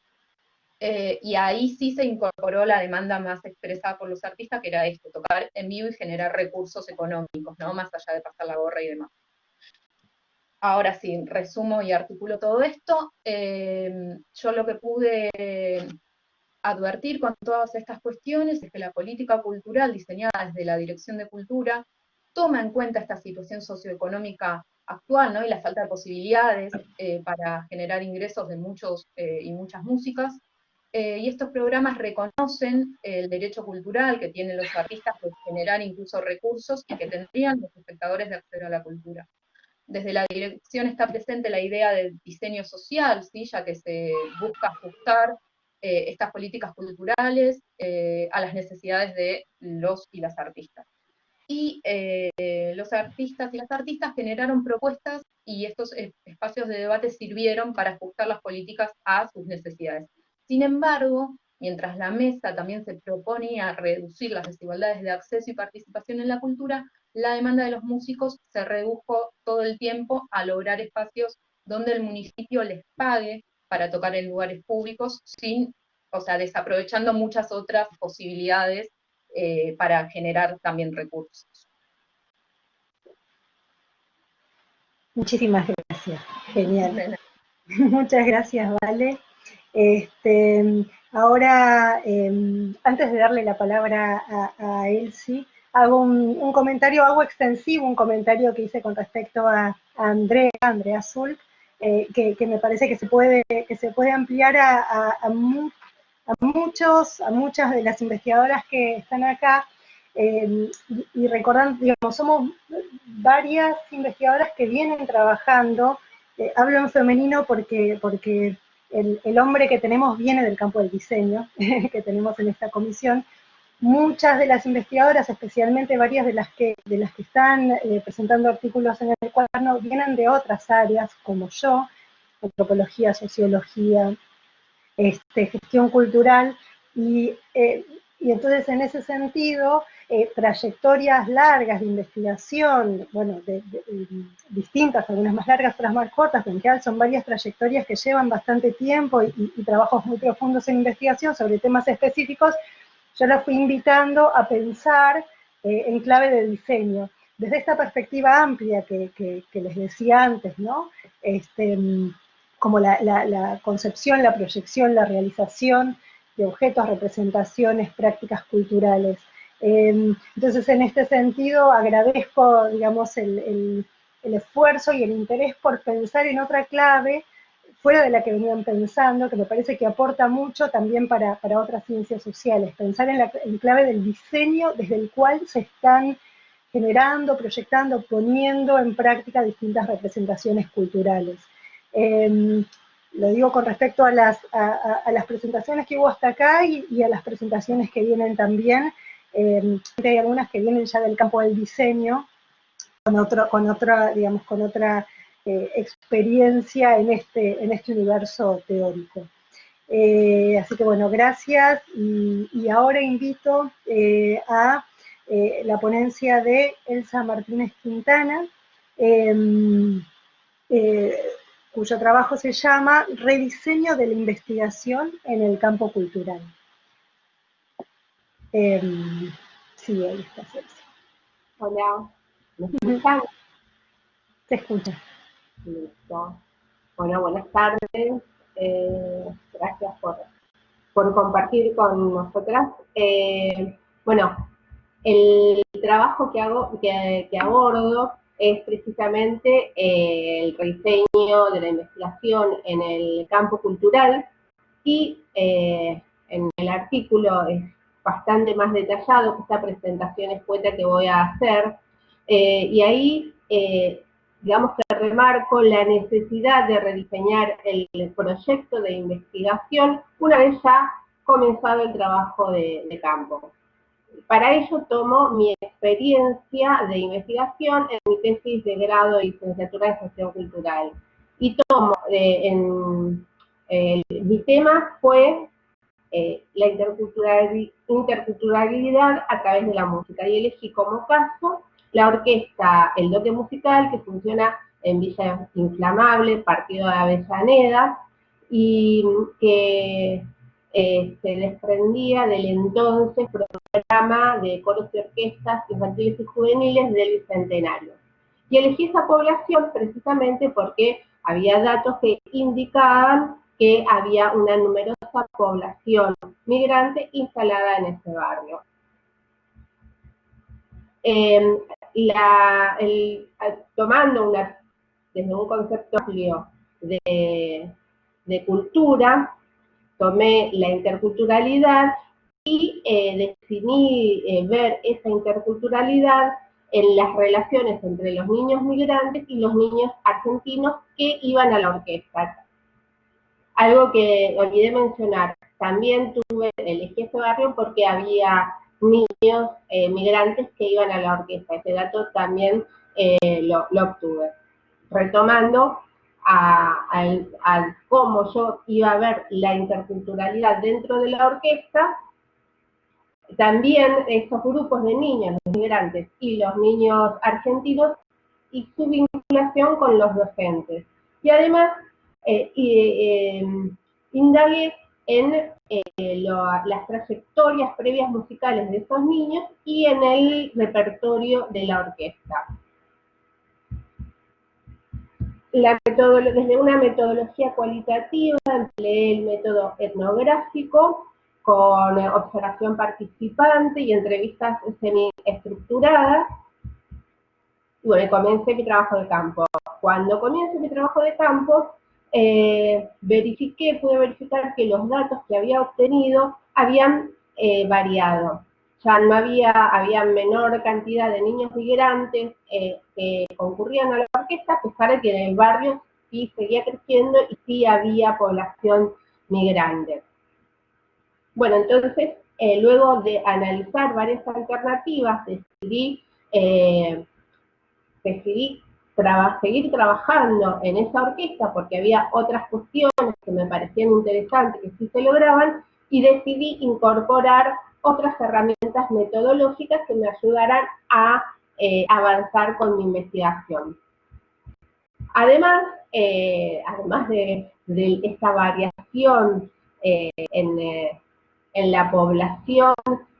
Y ahí sí se incorporó la demanda más expresada por los artistas, que era esto, tocar en vivo y generar recursos económicos, ¿no?, más allá de pasar la gorra y demás. Ahora sí, resumo y articulo todo esto. Yo lo que pude advertir con todas estas cuestiones es que la política cultural diseñada desde la Dirección de Cultura toma en cuenta esta situación socioeconómica actual, ¿no?, y la falta de posibilidades para generar ingresos de muchos y muchas músicas, y estos programas reconocen el derecho cultural que tienen los artistas de generar incluso recursos y que tendrían los espectadores de acceder a la cultura. Desde la dirección está presente la idea del diseño social, ¿sí?, ya que se busca ajustar estas políticas culturales a las necesidades de los y las artistas. Y los artistas y las artistas generaron propuestas, y estos espacios de debate sirvieron para ajustar las políticas a sus necesidades. Sin embargo, mientras la mesa también se proponía reducir las desigualdades de acceso y participación en la cultura, la demanda de los músicos se redujo todo el tiempo a lograr espacios donde el municipio les pague para tocar en lugares públicos, desaprovechando muchas otras posibilidades para generar también recursos. Muchísimas gracias, genial. Muchas gracias, Vale. Ahora, antes de darle la palabra a Elsie, hago un comentario, hago extensivo un comentario que hice con respecto a Andrea Zulk, que me parece que se puede ampliar a muchas de las investigadoras que están acá, y recordando, digamos, somos varias investigadoras que vienen trabajando, hablo en femenino porque el hombre que tenemos viene del campo del diseño, que tenemos en esta comisión. Muchas de las investigadoras, especialmente varias de las que están presentando artículos en el cuaderno, vienen de otras áreas, como yo, antropología, sociología, gestión cultural, y entonces en ese sentido, trayectorias largas de investigación, bueno, distintas, algunas más largas, otras más cortas, pero en general son varias trayectorias que llevan bastante tiempo y trabajos muy profundos en investigación sobre temas específicos. Yo las fui invitando a pensar en clave de diseño, desde esta perspectiva amplia que les decía antes, ¿no? Como la concepción, la proyección, la realización de objetos, representaciones, prácticas culturales. Entonces, en este sentido, agradezco, digamos, el esfuerzo y el interés por pensar en otra clave, fuera de la que venían pensando, que me parece que aporta mucho también para otras ciencias sociales, pensar en clave del diseño desde el cual se están generando, proyectando, poniendo en práctica distintas representaciones culturales. lo digo con respecto a las presentaciones que hubo hasta acá y a las presentaciones que vienen también. Hay algunas que vienen ya del campo del diseño, con otra experiencia en este universo teórico. Así que bueno, gracias, y ahora invito a la ponencia de Elsa Martínez Quintana, cuyo trabajo se llama Rediseño de la investigación en el campo cultural. Sí, ahí está Elsa. Hola, ¿me escuchan? Se escucha. Listo. Bueno, buenas tardes. Gracias por compartir con nosotras. Bueno, el trabajo que hago, que abordo es precisamente el rediseño de la investigación en el campo cultural, y en el artículo es bastante más detallado que esta presentación escueta que voy a hacer, y ahí digamos que remarco la necesidad de rediseñar el proyecto de investigación una vez ya comenzado el trabajo de campo. Para ello tomo mi experiencia de investigación en mi tesis de grado y licenciatura en gestión cultural. Y tomo, mi tema fue la interculturalidad a través de la música, y elegí como caso la orquesta El Dote Musical, que funciona en Villa Inflamable, partido de Avellaneda, y que se desprendía del entonces programa de coros y orquestas infantiles y juveniles del Bicentenario. Y elegí esa población precisamente porque había datos que indicaban que había una numerosa población migrante instalada en ese barrio. Tomando desde un concepto amplio de cultura, tomé la interculturalidad y decidí ver esa interculturalidad en las relaciones entre los niños migrantes y los niños argentinos que iban a la orquesta. Algo que olvidé mencionar, también elegí este barrio porque había niños migrantes que iban a la orquesta. Ese dato también lo obtuve. Retomando a cómo yo iba a ver la interculturalidad dentro de la orquesta, también estos grupos de niños, los migrantes y los niños argentinos, y su vinculación con los docentes. Y además, indagué en las trayectorias previas musicales de esos niños y en el repertorio de la orquesta. Desde una metodología cualitativa empleé el método etnográfico con observación participante y entrevistas semiestructuradas. Y bueno, comencé mi trabajo de campo. Cuando comienzo mi trabajo de campo, pude verificar que los datos que había obtenido habían variado. Ya no había menor cantidad de niños migrantes que concurrían a la orquesta, a pesar de que en el barrio sí seguía creciendo y sí había población migrante. Bueno, entonces, luego de analizar varias alternativas, decidí seguir trabajando en esa orquesta porque había otras cuestiones que me parecían interesantes que sí se lograban, y decidí incorporar otras herramientas metodológicas que me ayudaran a avanzar con mi investigación. Además de esta variación en la población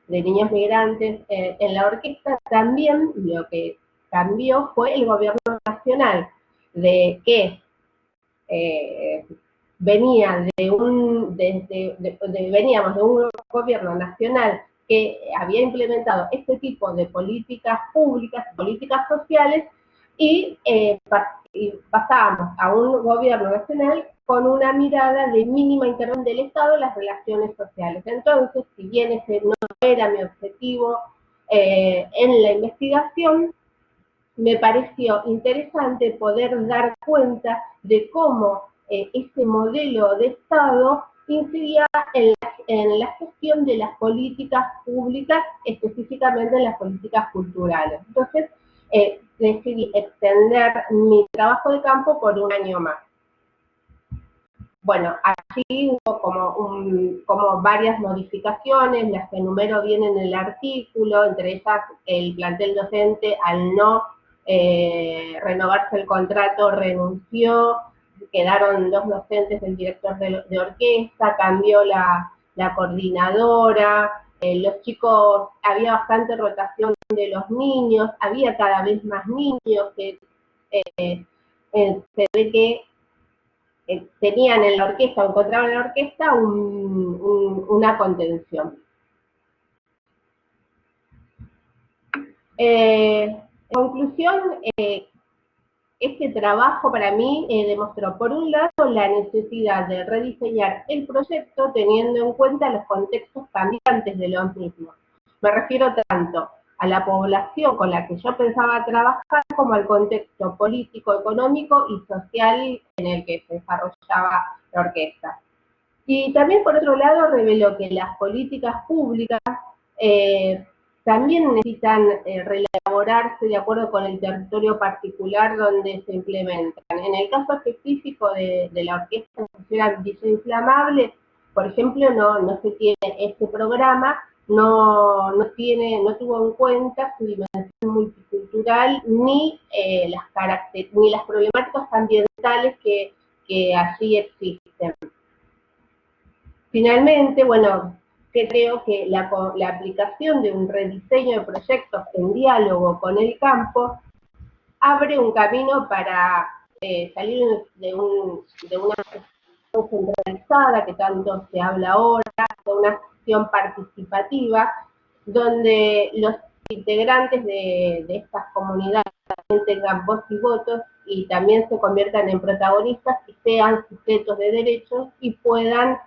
de niños migrantes en la orquesta, también lo que cambió fue el gobierno nacional, que veníamos de un gobierno nacional que había implementado este tipo de políticas públicas, políticas sociales, y pasábamos a un gobierno nacional con una mirada de mínima intervención del Estado en las relaciones sociales. Entonces, si bien ese no era mi objetivo en la investigación, me pareció interesante poder dar cuenta de cómo ese modelo de Estado incidía en la gestión de las políticas públicas, específicamente en las políticas culturales. Entonces, decidí extender mi trabajo de campo por un año más. Bueno, allí hubo como varias modificaciones, las que enumero bien en el artículo, entre ellas el plantel docente al no renovarse el contrato renunció, quedaron 2 docentes del director de orquesta, cambió la coordinadora, los chicos, había bastante rotación de los niños, había cada vez más niños que se ve que tenían en la orquesta, o encontraban en la orquesta una contención. En conclusión, este trabajo para mí demostró, por un lado, la necesidad de rediseñar el proyecto teniendo en cuenta los contextos cambiantes de los mismos. Me refiero tanto a la población con la que yo pensaba trabajar como al contexto político, económico y social en el que se desarrollaba la orquesta. Y también, por otro lado, reveló que las políticas públicas también necesitan reelaborarse de acuerdo con el territorio particular donde se implementan. En el caso específico de la orquesta Villa Inflamable, por ejemplo, no se tiene este programa, no tuvo en cuenta su dimensión multicultural ni las problemáticas ambientales que allí existen. Finalmente, bueno, creo que la aplicación de un rediseño de proyectos en diálogo con el campo abre un camino para salir de una gestión centralizada que tanto se habla ahora, de una gestión participativa, donde los integrantes de estas comunidades también tengan voz y votos y también se conviertan en protagonistas y sean sujetos de derechos y puedan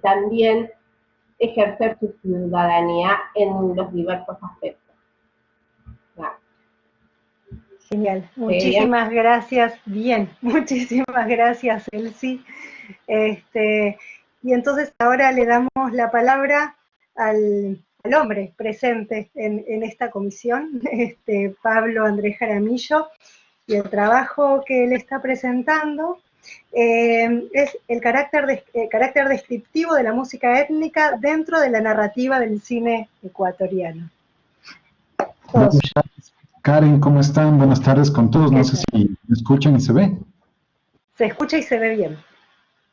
también ejercer su ciudadanía en los diversos aspectos. Genial, muchísimas gracias. Bien, muchísimas gracias, Elsie. Y entonces ahora le damos la palabra al hombre presente en esta comisión, Pablo Andrés Jaramillo, y el trabajo que él está presentando es el carácter descriptivo de la música étnica dentro de la narrativa del cine ecuatoriano. Karen, ¿cómo están? Buenas tardes con todos. No sé si me escuchan y se ve. Se escucha y se ve bien.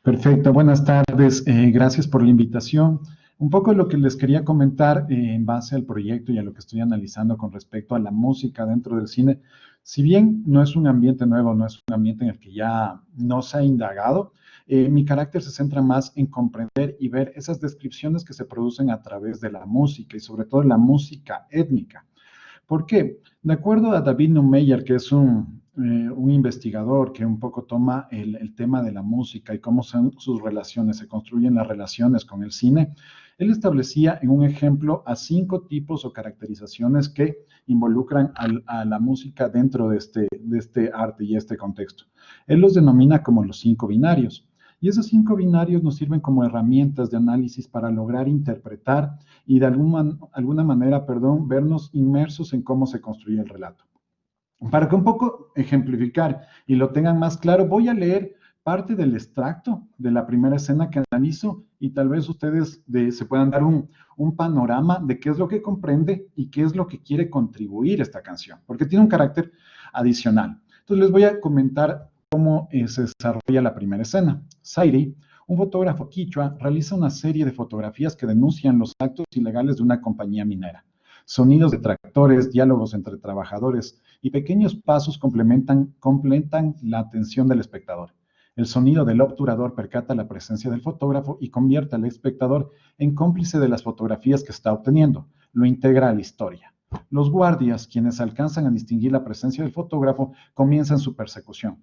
Perfecto, buenas tardes. Gracias por la invitación. Un poco lo que les quería comentar en base al proyecto y a lo que estoy analizando con respecto a la música dentro del cine. Si bien no es un ambiente nuevo, no es un ambiente en el que ya no se ha indagado, mi carácter se centra más en comprender y ver esas descripciones que se producen a través de la música y sobre todo la música étnica. ¿Por qué? De acuerdo a David Neumeyer, que es un investigador que un poco toma el tema de la música y cómo son sus relaciones, se construyen las relaciones con el cine, él establecía en un ejemplo a 5 tipos o caracterizaciones que involucran a la música dentro de este arte y este contexto. Él los denomina como los 5 binarios. Y esos 5 binarios nos sirven como herramientas de análisis para lograr interpretar y de alguna manera, vernos inmersos en cómo se construye el relato. Para que un poco ejemplificar y lo tengan más claro, voy a leer parte del extracto de la primera escena que analizo y tal vez ustedes se puedan dar un panorama de qué es lo que comprende y qué es lo que quiere contribuir esta canción, porque tiene un carácter adicional. Entonces les voy a comentar cómo se desarrolla la primera escena. Zairi, un fotógrafo quichua, realiza una serie de fotografías que denuncian los actos ilegales de una compañía minera. Sonidos de tractores, diálogos entre trabajadores y pequeños pasos complementan la atención del espectador. El sonido del obturador percata la presencia del fotógrafo y convierte al espectador en cómplice de las fotografías que está obteniendo. Lo integra a la historia. Los guardias, quienes alcanzan a distinguir la presencia del fotógrafo, comienzan su persecución.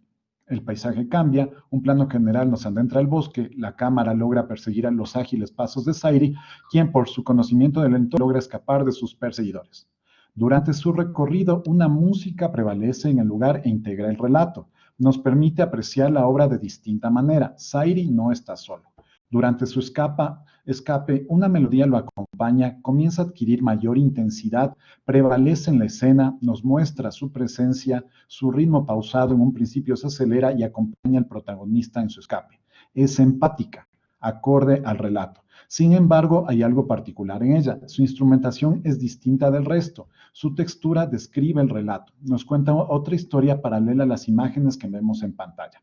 El paisaje cambia, un plano general nos adentra al bosque, la cámara logra perseguir a los ágiles pasos de Zairi, quien por su conocimiento del entorno logra escapar de sus perseguidores. Durante su recorrido, una música prevalece en el lugar e integra el relato. nos permite apreciar la obra de distinta manera. Zairi no está solo. Durante su escape, una melodía lo acompaña, comienza a adquirir mayor intensidad, prevalece en la escena, nos muestra su presencia, su ritmo pausado en un principio se acelera y acompaña al protagonista en su escape. Es empática, acorde al relato. Sin embargo, hay algo particular en ella. Su instrumentación es distinta del resto. Su textura describe el relato. Nos cuenta otra historia paralela a las imágenes que vemos en pantalla.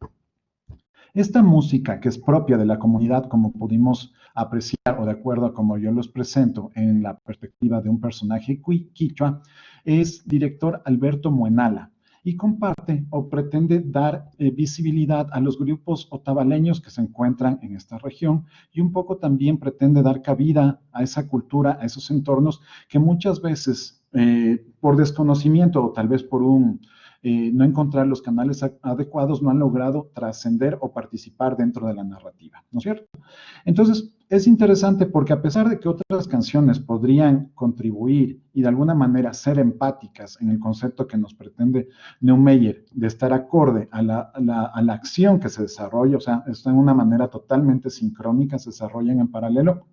Esta música, que es propia de la comunidad, como pudimos apreciar, o de acuerdo a como yo los presento en la perspectiva de un personaje quichua, es director Alberto Muenala, y comparte o pretende dar visibilidad a los grupos otavaleños que se encuentran en esta región, y un poco también pretende dar cabida a esa cultura, a esos entornos que muchas veces por desconocimiento o tal vez por no encontrar los canales adecuados, no han logrado trascender o participar dentro de la narrativa, ¿no es cierto? Entonces, es interesante porque a pesar de que otras canciones podrían contribuir y de alguna manera ser empáticas en el concepto que nos pretende Neumeyer de estar acorde a la acción que se desarrolla, o sea, están de una manera totalmente sincrónica, se desarrollan en paralelo,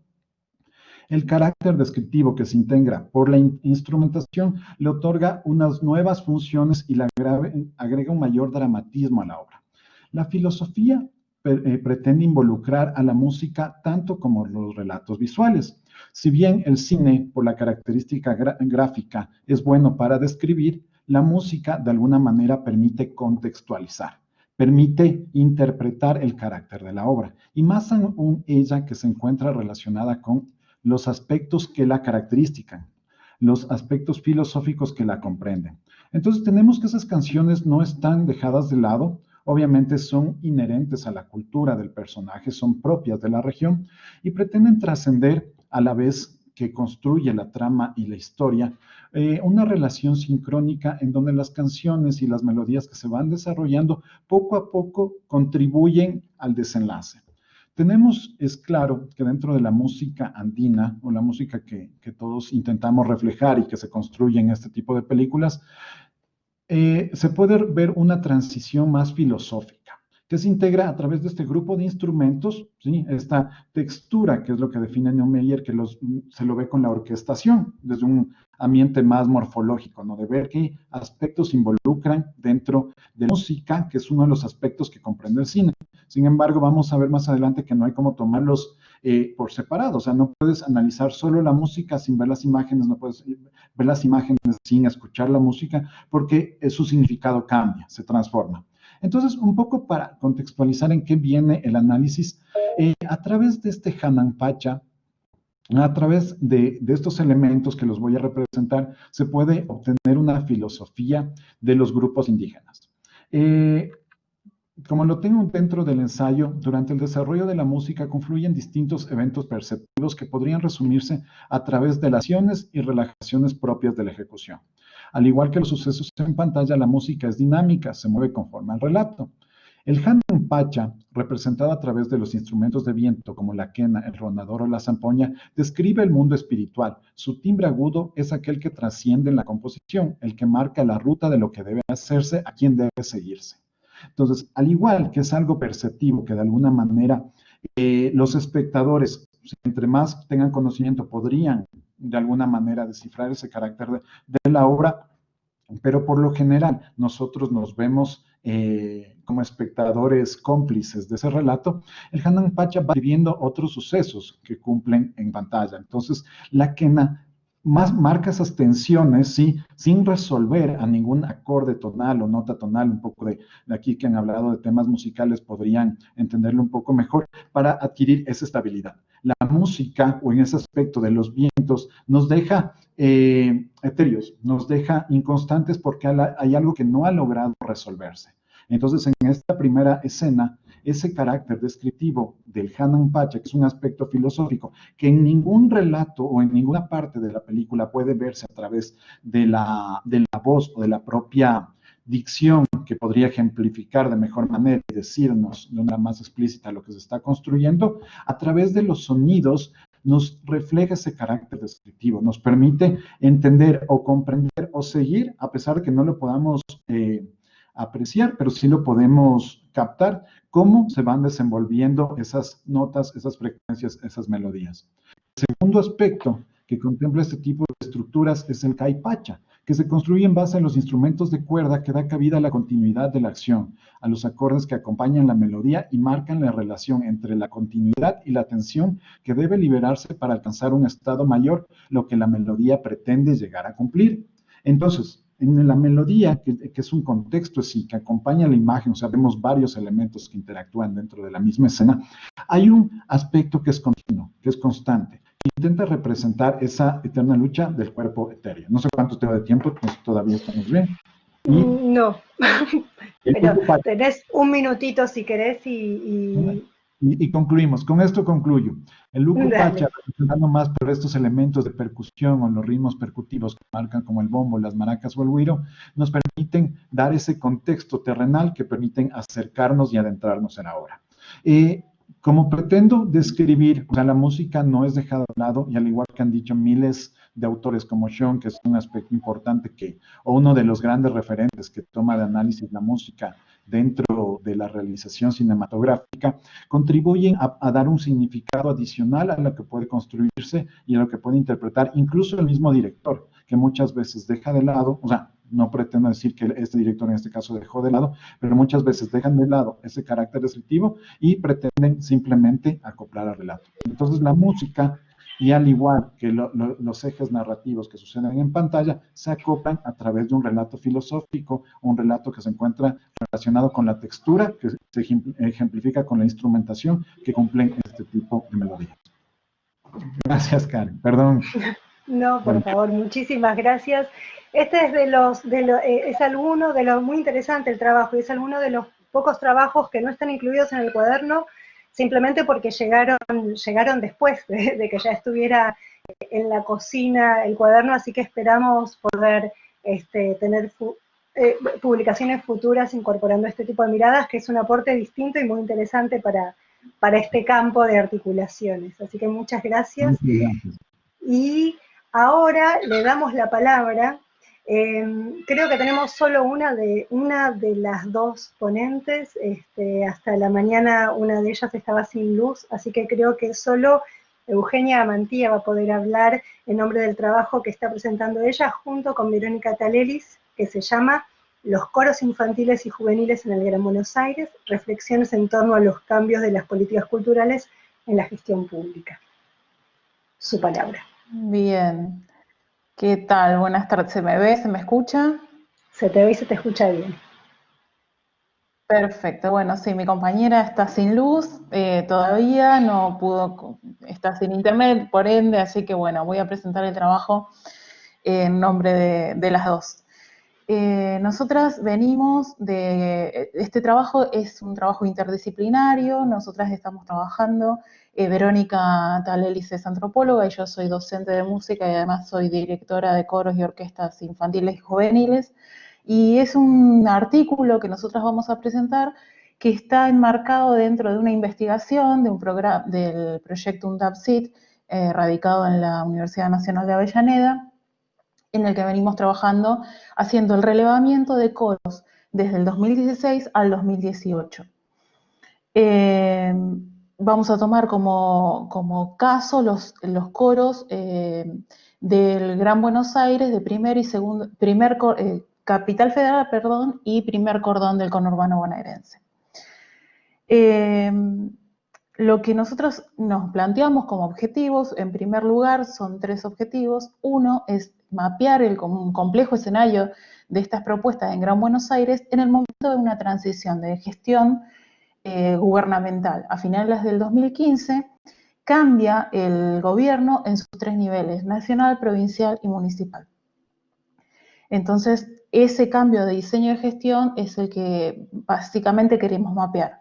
el carácter descriptivo que se integra por la instrumentación le otorga unas nuevas funciones y le agrega un mayor dramatismo a la obra. La filosofía pretende involucrar a la música tanto como los relatos visuales. Si bien el cine, por la característica gráfica, es bueno para describir, la música de alguna manera permite contextualizar, permite interpretar el carácter de la obra, y más aún ella que se encuentra relacionada con los aspectos que la caracterizan, los aspectos filosóficos que la comprenden. Entonces tenemos que esas canciones no están dejadas de lado, obviamente son inherentes a la cultura del personaje, son propias de la región y pretenden trascender a la vez que construye la trama y la historia, una relación sincrónica en donde las canciones y las melodías que se van desarrollando poco a poco contribuyen al desenlace. Es claro que dentro de la música andina, o la música que todos intentamos reflejar y que se construye en este tipo de películas, se puede ver una transición más filosófica, que se integra a través de este grupo de instrumentos, ¿sí? Esta textura, que es lo que define Neumeyer, que se lo ve con la orquestación, desde un ambiente más morfológico, ¿no? De ver qué aspectos involucran dentro de la música, que es uno de los aspectos que comprende el cine. Sin embargo, vamos a ver más adelante que no hay como tomarlos por separado, o sea, no puedes analizar solo la música sin ver las imágenes, no puedes ver las imágenes sin escuchar la música, porque su significado cambia, se transforma. Entonces, un poco para contextualizar en qué viene el análisis, a través de este Hanan Pacha, a través de estos elementos que los voy a representar, se puede obtener una filosofía de los grupos indígenas. Como lo tengo dentro del ensayo, durante el desarrollo de la música confluyen distintos eventos perceptivos que podrían resumirse a través de las acciones y relajaciones propias de la ejecución. Al igual que los sucesos en pantalla, la música es dinámica, se mueve conforme al relato. El Hanan Pacha, representado a través de los instrumentos de viento como la quena, el rondador o la zampoña, describe el mundo espiritual. Su timbre agudo es aquel que trasciende en la composición, el que marca la ruta de lo que debe hacerse, a quién debe seguirse. Entonces, al igual que es algo perceptivo, que de alguna manera los espectadores, entre más tengan conocimiento, podrían de alguna manera descifrar ese carácter de la obra, pero por lo general nosotros nos vemos como espectadores cómplices de ese relato. El Hanan Pacha va viviendo otros sucesos que cumplen en pantalla. Entonces, la quena más marca esas tensiones, ¿sí? Sin resolver a ningún acorde tonal o nota tonal, un poco de aquí que han hablado de temas musicales podrían entenderlo un poco mejor, para adquirir esa estabilidad. La música, o en ese aspecto de los vientos, nos deja etéreos, nos deja inconstantes porque hay algo que no ha logrado resolverse. Entonces, en esta primera escena, ese carácter descriptivo del Hanan Pacha, que es un aspecto filosófico, que en ningún relato o en ninguna parte de la película puede verse a través de la voz o de la propia dicción, que podría ejemplificar de mejor manera y decirnos de una más explícita lo que se está construyendo, a través de los sonidos nos refleja ese carácter descriptivo, nos permite entender o comprender o seguir, a pesar de que no lo podamos apreciar, pero sí lo podemos captar, cómo se van desenvolviendo esas notas, esas frecuencias, esas melodías. El segundo aspecto que contempla este tipo de estructuras es el caipacha, que se construye en base a los instrumentos de cuerda que da cabida a la continuidad de la acción, a los acordes que acompañan la melodía y marcan la relación entre la continuidad y la tensión que debe liberarse para alcanzar un estado mayor, lo que la melodía pretende llegar a cumplir. Entonces, en la melodía, que es un contexto así, que acompaña la imagen, o sea, vemos varios elementos que interactúan dentro de la misma escena, hay un aspecto que es continuo, que es constante, que intenta representar esa eterna lucha del cuerpo etéreo. No sé cuánto tengo de tiempo, pues todavía estamos bien. No, pero tenés un minutito si querés y concluimos. Con esto concluyo. El Luku Pacha, representando más por estos elementos de percusión o los ritmos percutivos que marcan como el bombo, las maracas o el güiro, nos permiten dar ese contexto terrenal que permiten acercarnos y adentrarnos en la obra. Como pretendo describir, o sea, la música no es dejada de lado, y al igual que han dicho miles de autores como Sean, que es un aspecto importante o uno de los grandes referentes que toma de análisis la música dentro de la realización cinematográfica, contribuyen a dar un significado adicional a lo que puede construirse y a lo que puede interpretar incluso el mismo director, que muchas veces deja de lado, o sea, no pretendo decir que este director en este caso dejó de lado, pero muchas veces dejan de lado ese carácter descriptivo y pretenden simplemente acoplar al relato. Entonces la música, y al igual que los ejes narrativos que suceden en pantalla, se acoplan a través de un relato filosófico, un relato que se encuentra relacionado con la textura, que se ejemplifica con la instrumentación que cumplen este tipo de melodías. Gracias, Karen. Perdón. No, por favor, muchísimas gracias. Este es es alguno de los, muy interesante el trabajo, y es alguno de los pocos trabajos que no están incluidos en el cuaderno, simplemente porque llegaron después de que ya estuviera en la cocina el cuaderno, así que esperamos poder tener publicaciones futuras incorporando este tipo de miradas, que es un aporte distinto y muy interesante para este campo de articulaciones. Así que muchas gracias. Y ahora le damos la palabra. Creo que tenemos solo una de las dos ponentes. Hasta la mañana una de ellas estaba sin luz, así que creo que solo Eugenia Mantilla va a poder hablar en nombre del trabajo que está presentando ella junto con Verónica Talelis, que se llama Los coros infantiles y juveniles en el Gran Buenos Aires, reflexiones en torno a los cambios de las políticas culturales en la gestión pública. Su palabra. Bien. ¿Qué tal? Buenas tardes. ¿Se me ve? ¿Se me escucha? Se te ve y se te escucha bien. Perfecto. Bueno, sí, mi compañera está sin luz todavía, no pudo, está sin internet, por ende, así que bueno, voy a presentar el trabajo en nombre de las dos. Nosotras venimos este trabajo es un trabajo interdisciplinario, nosotras estamos trabajando, Verónica Talelis es antropóloga y yo soy docente de música y además soy directora de coros y orquestas infantiles y juveniles, y es un artículo que nosotras vamos a presentar que está enmarcado dentro de una investigación de un programa del proyecto UNDAPSIT, radicado en la Universidad Nacional de Avellaneda, en el que venimos trabajando haciendo el relevamiento de coros desde el 2016 al 2018. Vamos a tomar como caso los coros del Gran Buenos Aires de Capital Federal, perdón, y primer cordón del conurbano bonaerense. Lo que nosotros nos planteamos como objetivos, en primer lugar, son 3 objetivos. Uno es mapear un complejo escenario de estas propuestas en Gran Buenos Aires en el momento de una transición de gestión gubernamental. A finales del 2015 cambia el gobierno en sus 3 niveles, nacional, provincial y municipal. Entonces, ese cambio de diseño de gestión es el que básicamente queremos mapear.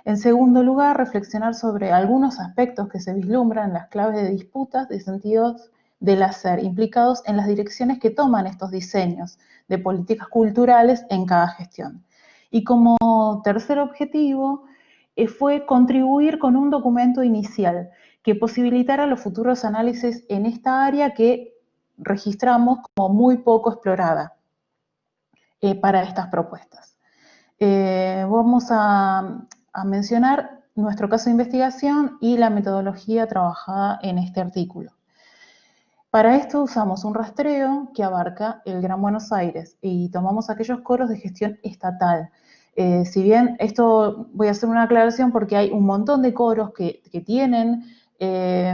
En segundo lugar, reflexionar sobre algunos aspectos que se vislumbran en las claves de disputas de sentidos del hacer implicados en las direcciones que toman estos diseños de políticas culturales en cada gestión. Y como tercer objetivo fue contribuir con un documento inicial que posibilitara los futuros análisis en esta área que registramos como muy poco explorada para estas propuestas. Vamos a mencionar nuestro caso de investigación y la metodología trabajada en este artículo. Para esto usamos un rastreo que abarca el Gran Buenos Aires y tomamos aquellos coros de gestión estatal. Si bien esto voy a hacer una aclaración porque hay un montón de coros que tienen, que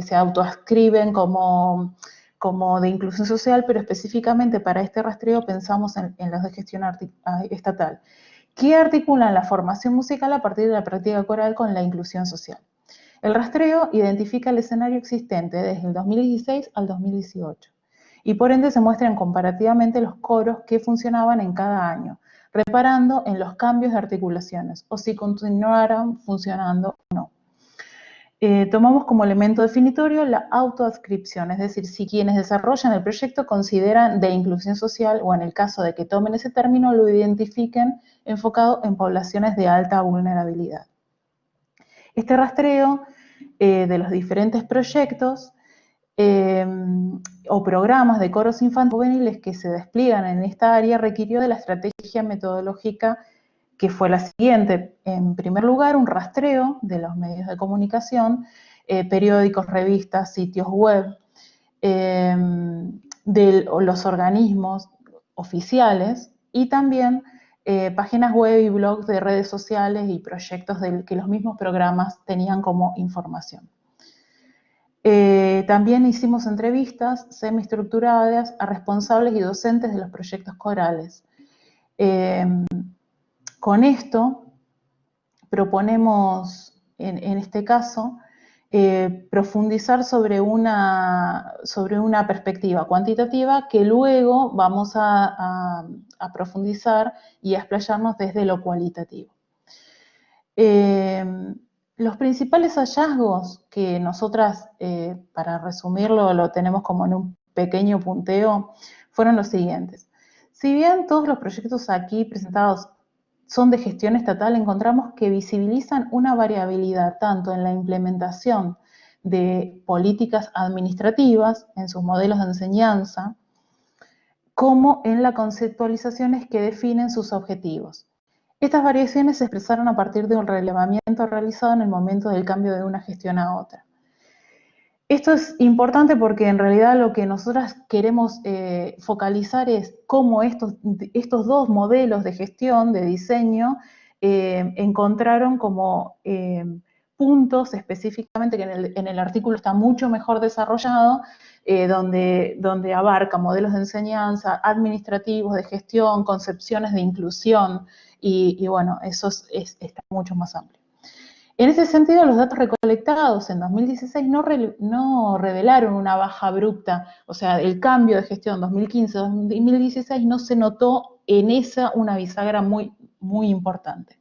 se autoascriben como de inclusión social, pero específicamente para este rastreo pensamos en los de gestión estatal, que articulan la formación musical a partir de la práctica coral con la inclusión social. El rastreo identifica el escenario existente desde el 2016 al 2018 y por ende se muestran comparativamente los coros que funcionaban en cada año, reparando en los cambios de articulaciones o si continuaran funcionando o no. Tomamos como elemento definitorio la autoadscripción, es decir, si quienes desarrollan el proyecto consideran de inclusión social o en el caso de que tomen ese término lo identifiquen enfocado en poblaciones de alta vulnerabilidad. Este rastreo de los diferentes proyectos o programas de coros infantiles juveniles que se despliegan en esta área requirió de la estrategia metodológica que fue la siguiente. En primer lugar, un rastreo de los medios de comunicación, periódicos, revistas, sitios web, de los organismos oficiales y también páginas web y blogs de redes sociales y proyectos que los mismos programas tenían como información. También hicimos entrevistas semiestructuradas a responsables y docentes de los proyectos corales. Con esto proponemos, en este caso, profundizar sobre una perspectiva cuantitativa que luego vamos a profundizar y a explayarnos desde lo cualitativo. Los principales hallazgos que nosotras, para resumirlo, lo tenemos como en un pequeño punteo, fueron los siguientes. Si bien todos los proyectos aquí presentados son de gestión estatal, encontramos que visibilizan una variabilidad tanto en la implementación de políticas administrativas, en sus modelos de enseñanza, como en las conceptualizaciones que definen sus objetivos. Estas variaciones se expresaron a partir de un relevamiento realizado en el momento del cambio de una gestión a otra. Esto es importante porque en realidad lo que nosotras queremos focalizar es cómo estos dos modelos de gestión, de diseño, encontraron como puntos específicamente que en el artículo está mucho mejor desarrollado, donde abarca modelos de enseñanza, administrativos, de gestión, concepciones de inclusión y bueno, eso está mucho más amplio. En ese sentido, los datos recolectados en 2016 no revelaron una baja abrupta, o sea, el cambio de gestión 2015-2016 no se notó en esa una bisagra muy, muy importante.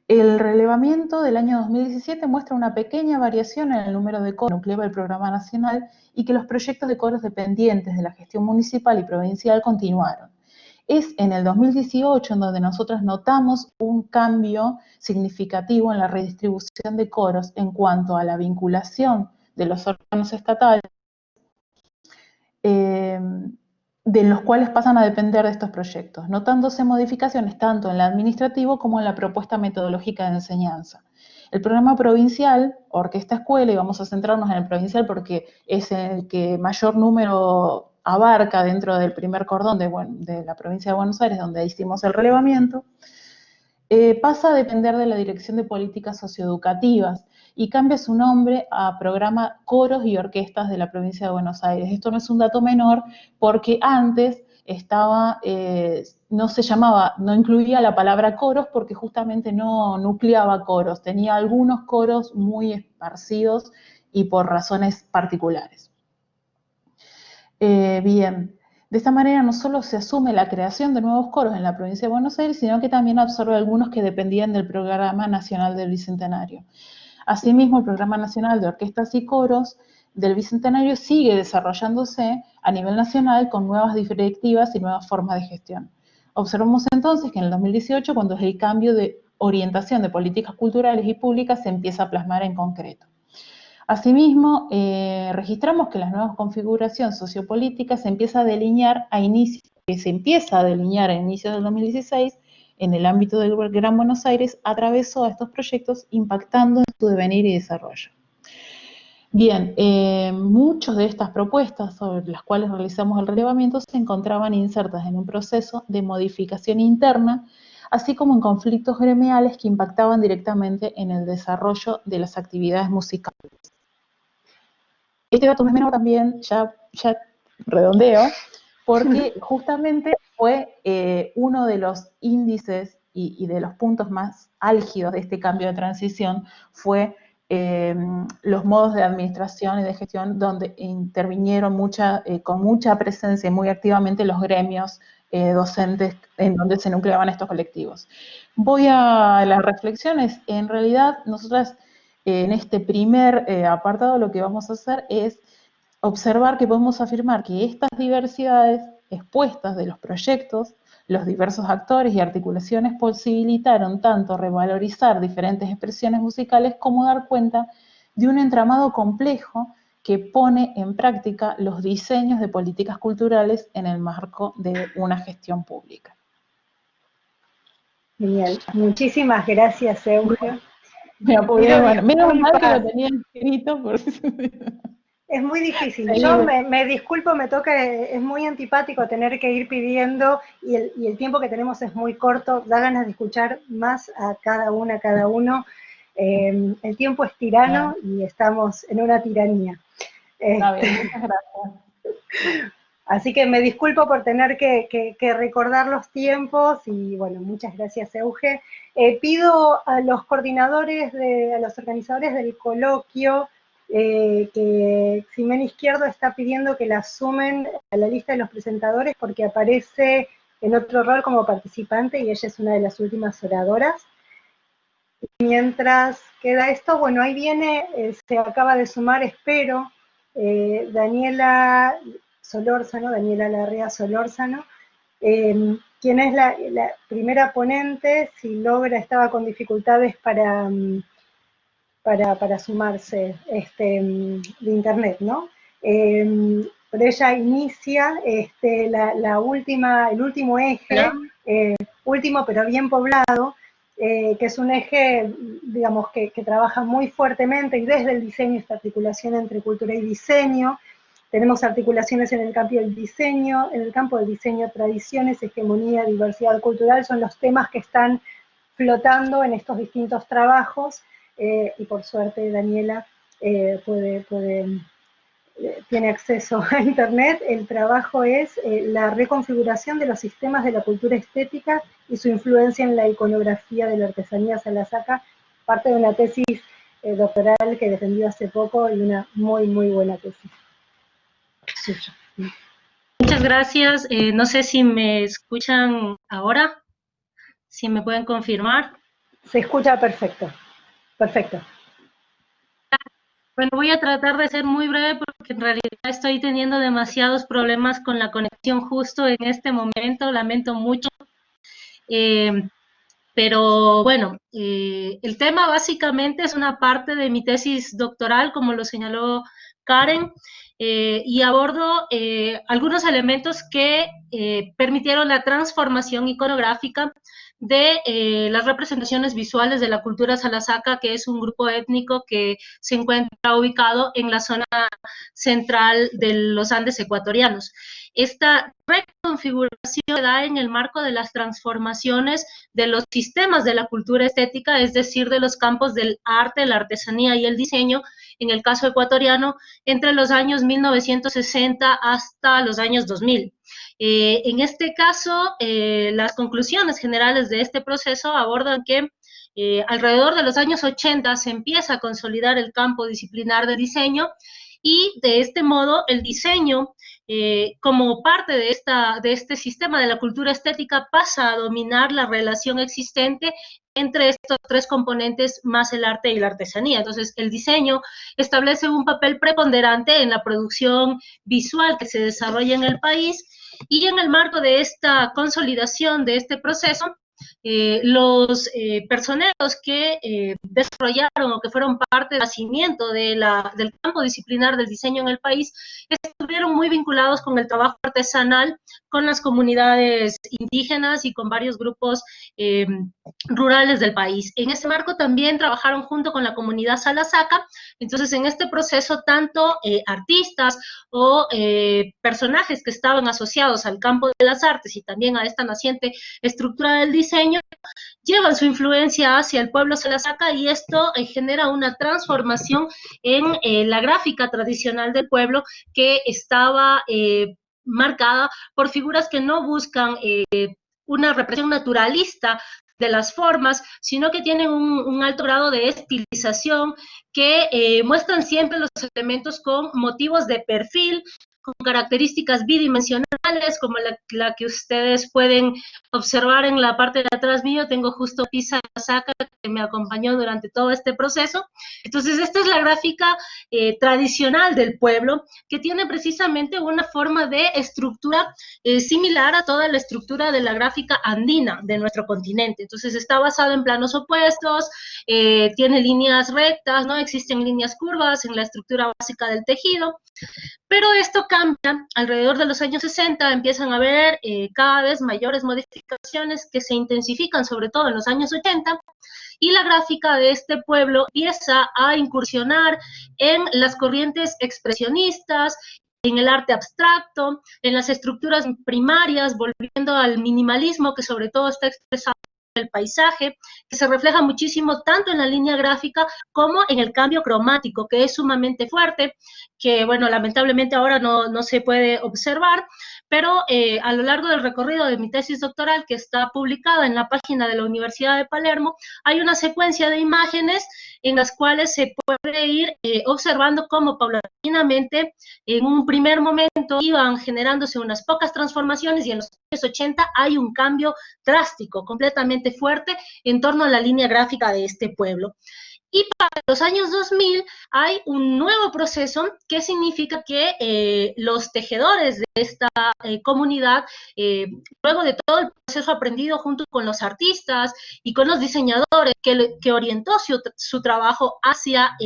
El relevamiento del año 2017 muestra una pequeña variación en el número de coros que nucleaba el programa nacional y que los proyectos de coros dependientes de la gestión municipal y provincial continuaron. Es en el 2018 en donde nosotros notamos un cambio significativo en la redistribución de coros en cuanto a la vinculación de los órganos estatales, de los cuales pasan a depender de estos proyectos, notándose modificaciones tanto en lo administrativo como en la propuesta metodológica de enseñanza. El programa provincial, Orquesta Escuela, y vamos a centrarnos en el provincial porque es el que mayor número abarca dentro del primer cordón de la provincia de Buenos Aires, donde hicimos el relevamiento, pasa a depender de la Dirección de Políticas Socioeducativas y cambia su nombre a Programa Coros y Orquestas de la provincia de Buenos Aires. Esto no es un dato menor porque antes no incluía la palabra coros porque justamente no nucleaba coros, tenía algunos coros muy esparcidos y por razones particulares. Bien, de esta manera no solo se asume la creación de nuevos coros en la provincia de Buenos Aires, sino que también absorbe algunos que dependían del Programa Nacional del Bicentenario. Asimismo, el Programa Nacional de Orquestas y Coros del Bicentenario sigue desarrollándose a nivel nacional con nuevas directivas y nuevas formas de gestión. Observamos entonces que en el 2018, cuando el cambio de orientación de políticas culturales y públicas se empieza a plasmar en concreto. Asimismo, registramos que la nueva configuración sociopolítica se empieza a delinear a inicios que se empieza a delinear a inicios del 2016 en el ámbito del Gran Buenos Aires atravesó a estos proyectos impactando en su devenir y desarrollo. Bien, muchas de estas propuestas sobre las cuales realizamos el relevamiento se encontraban insertas en un proceso de modificación interna, así como en conflictos gremiales que impactaban directamente en el desarrollo de las actividades musicales. Este dato no es menor también, ya redondeo, porque justamente fue uno de los índices y de los puntos más álgidos de este cambio de transición fue los modos de administración y de gestión donde intervinieron con mucha presencia y muy activamente los gremios docentes en donde se nucleaban estos colectivos. Voy a las reflexiones. En realidad, nosotras en este primer apartado lo que vamos a hacer es observar que podemos afirmar que estas diversidades expuestas de los proyectos, los diversos actores y articulaciones posibilitaron tanto revalorizar diferentes expresiones musicales como dar cuenta de un entramado complejo que pone en práctica los diseños de políticas culturales en el marco de una gestión pública. Genial. Muchísimas gracias, Euge. Me apoyé, bueno, menos mal que lo tenía escrito. Es muy difícil. Yo me disculpo, me toca, es muy antipático tener que ir pidiendo y el tiempo que tenemos es muy corto, da ganas de escuchar más a cada uno. El tiempo es tirano y estamos en una tiranía. Está bien, muchas gracias. Así que me disculpo por tener que recordar los tiempos y bueno, muchas gracias, Euge. Pido a los coordinadores, a los organizadores del coloquio, que Ximena Izquierdo está pidiendo que la sumen a la lista de los presentadores porque aparece en otro rol como participante y ella es una de las últimas oradoras. Mientras queda esto, bueno, ahí viene, se acaba de sumar, espero, Daniela Larrea Solórzano, quien es la primera ponente, si logra, estaba con dificultades para sumarse de internet, ¿no? Pero ella inicia el último eje, último pero bien poblado, que es un eje, digamos, que trabaja muy fuertemente y desde el diseño, esta articulación entre cultura y diseño. Tenemos articulaciones en el campo del diseño, tradiciones, hegemonía, diversidad cultural, son los temas que están flotando en estos distintos trabajos. Y por suerte Daniela tiene acceso a internet. El trabajo es la reconfiguración de los sistemas de la cultura estética y su influencia en la iconografía de la artesanía Salasaca, parte de una tesis doctoral que defendió hace poco y una muy buena tesis suya. Muchas gracias. No sé si me escuchan ahora, si me pueden confirmar. Se escucha perfecto. Perfecto. Bueno, voy a tratar de ser muy breve porque en realidad estoy teniendo demasiados problemas con la conexión justo en este momento, lamento mucho. Pero bueno, el tema básicamente es una parte de mi tesis doctoral, como lo señaló Karen, y abordo algunos elementos que permitieron la transformación iconográfica de las representaciones visuales de la cultura Salasaca, que es un grupo étnico que se encuentra ubicado en la zona central de los Andes ecuatorianos. Esta reconfiguración se da en el marco de las transformaciones de los sistemas de la cultura estética, es decir, de los campos del arte, la artesanía y el diseño, en el caso ecuatoriano, entre los años 1960 hasta los años 2000. En este caso, las conclusiones generales de este proceso abordan que alrededor de los años 80 se empieza a consolidar el campo disciplinar de diseño y de este modo el diseño como parte de este sistema de la cultura estética pasa a dominar la relación existente entre estos tres componentes más el arte y la artesanía. Entonces, el diseño establece un papel preponderante en la producción visual que se desarrolla en el país y en el marco de esta consolidación de este proceso, los personeros que desarrollaron o que fueron parte del nacimiento del campo disciplinar del diseño en el país estuvieron muy vinculados con el trabajo artesanal, con las comunidades indígenas y con varios grupos rurales del país. En ese marco también trabajaron junto con la comunidad Salasaca. Entonces, en este proceso, tanto artistas o personajes que estaban asociados al campo de las artes y también a esta naciente estructura del diseño, llevan su influencia hacia el pueblo Salasaca, y esto genera una transformación en la gráfica tradicional del pueblo, que estaba marcada por figuras que no buscan una representación naturalista de las formas, sino que tienen un alto grado de estilización, que muestran siempre los elementos con motivos de perfil, con características bidimensionales, como la que ustedes pueden observar en la parte de atrás mío. Tengo justo Pisa Saca, que me acompañó durante todo este proceso. Entonces, esta es la gráfica tradicional del pueblo, que tiene precisamente una forma de estructura similar a toda la estructura de la gráfica andina de nuestro continente. Entonces, está basada en planos opuestos, tiene líneas rectas, no existen líneas curvas en la estructura básica del tejido. Pero esto cambia alrededor de los años 60, empiezan a haber cada vez mayores modificaciones que se intensifican, sobre todo en los años 80, y la gráfica de este pueblo empieza a incursionar en las corrientes expresionistas, en el arte abstracto, en las estructuras primarias, volviendo al minimalismo, que sobre todo está expresado en el paisaje, que se refleja muchísimo tanto en la línea gráfica como en el cambio cromático, que es sumamente fuerte, que, bueno, lamentablemente ahora no se puede observar, pero a lo largo del recorrido de mi tesis doctoral, que está publicada en la página de la Universidad de Palermo, hay una secuencia de imágenes en las cuales se puede ir observando cómo paulatinamente, en un primer momento, iban generándose unas pocas transformaciones, y en los años 80 hay un cambio drástico, completamente fuerte, en torno a la línea gráfica de este pueblo. Y para los años 2000 hay un nuevo proceso, que significa que los tejedores de esta comunidad, luego de todo el proceso aprendido junto con los artistas y con los diseñadores, que orientó su trabajo hacia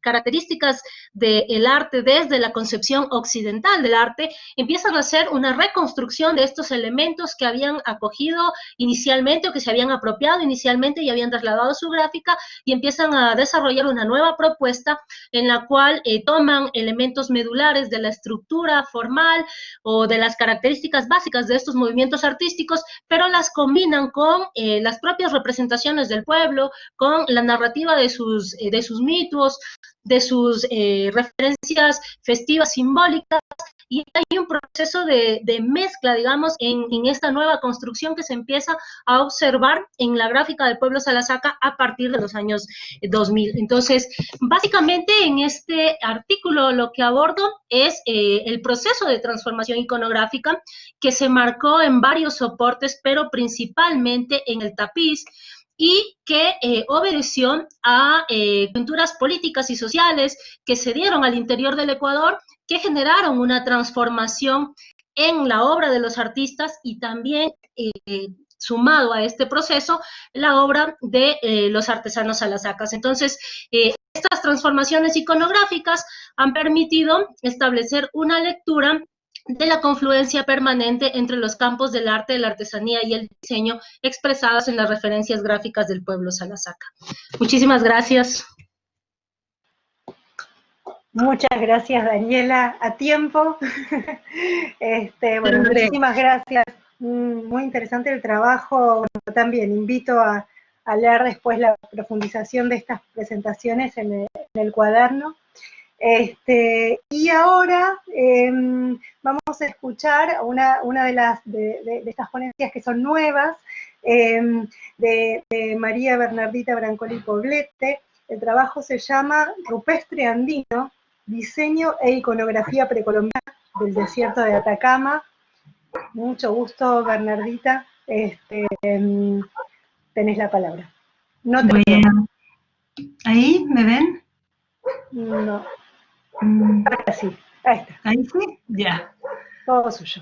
características del arte desde la concepción occidental del arte, empiezan a hacer una reconstrucción de estos elementos que habían acogido inicialmente o que se habían apropiado inicialmente y habían trasladado su gráfica, y empiezan a desarrollar una nueva propuesta en la cual toman elementos medulares de la estructura formal o de las características básicas de estos movimientos artísticos, pero las combinan con las propias representaciones del pueblo, con la narrativa de sus mitos, de sus referencias festivas simbólicas, y hay un proceso de mezcla, digamos, en esta nueva construcción que se empieza a observar en la gráfica del pueblo Salasaca a partir de los años 2000. Entonces, básicamente en este artículo lo que abordo es el proceso de transformación iconográfica, que se marcó en varios soportes, pero principalmente en el tapiz, y que obedeció a coyunturas políticas y sociales que se dieron al interior del Ecuador, que generaron una transformación en la obra de los artistas, y también sumado a este proceso, la obra de los artesanos salasacas. Entonces, estas transformaciones iconográficas han permitido establecer una lectura de la confluencia permanente entre los campos del arte, la artesanía y el diseño, expresadas en las referencias gráficas del pueblo Salasaca. Muchísimas gracias. Muchas gracias, Daniela, a tiempo. Bueno, muchísimas gracias. Muy interesante el trabajo. Bueno, también invito a leer después la profundización de estas presentaciones en el cuaderno. Y ahora vamos a escuchar una de estas ponencias que son nuevas, de María Bernardita Brancoli Poblete. El trabajo se llama Rupestre Andino, diseño e iconografía precolombiana del desierto de Atacama. Mucho gusto, Bernardita. Tenés la palabra. No te veo. ¿Ahí me ven? No. Ahora sí, ahí está. ¿Ahí sí? Ya. Todo suyo.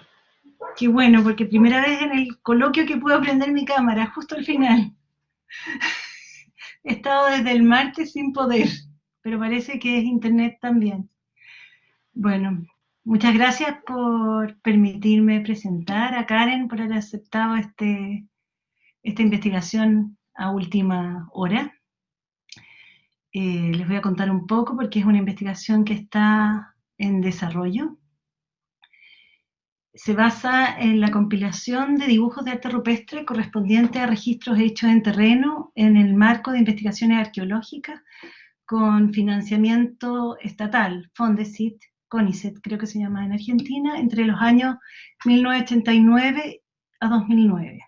Qué bueno, porque primera vez en el coloquio que puedo prender mi cámara, justo al final. He estado desde el martes sin poder, pero parece que es internet también. Bueno, muchas gracias por permitirme presentar, a Karen por haber aceptado esta investigación a última hora. Les voy a contar un poco porque es una investigación que está en desarrollo. Se basa en la compilación de dibujos de arte rupestre correspondiente a registros hechos en terreno en el marco de investigaciones arqueológicas con financiamiento estatal, Fondesit, CONICET creo que se llama en Argentina, entre los años 1989 a 2009.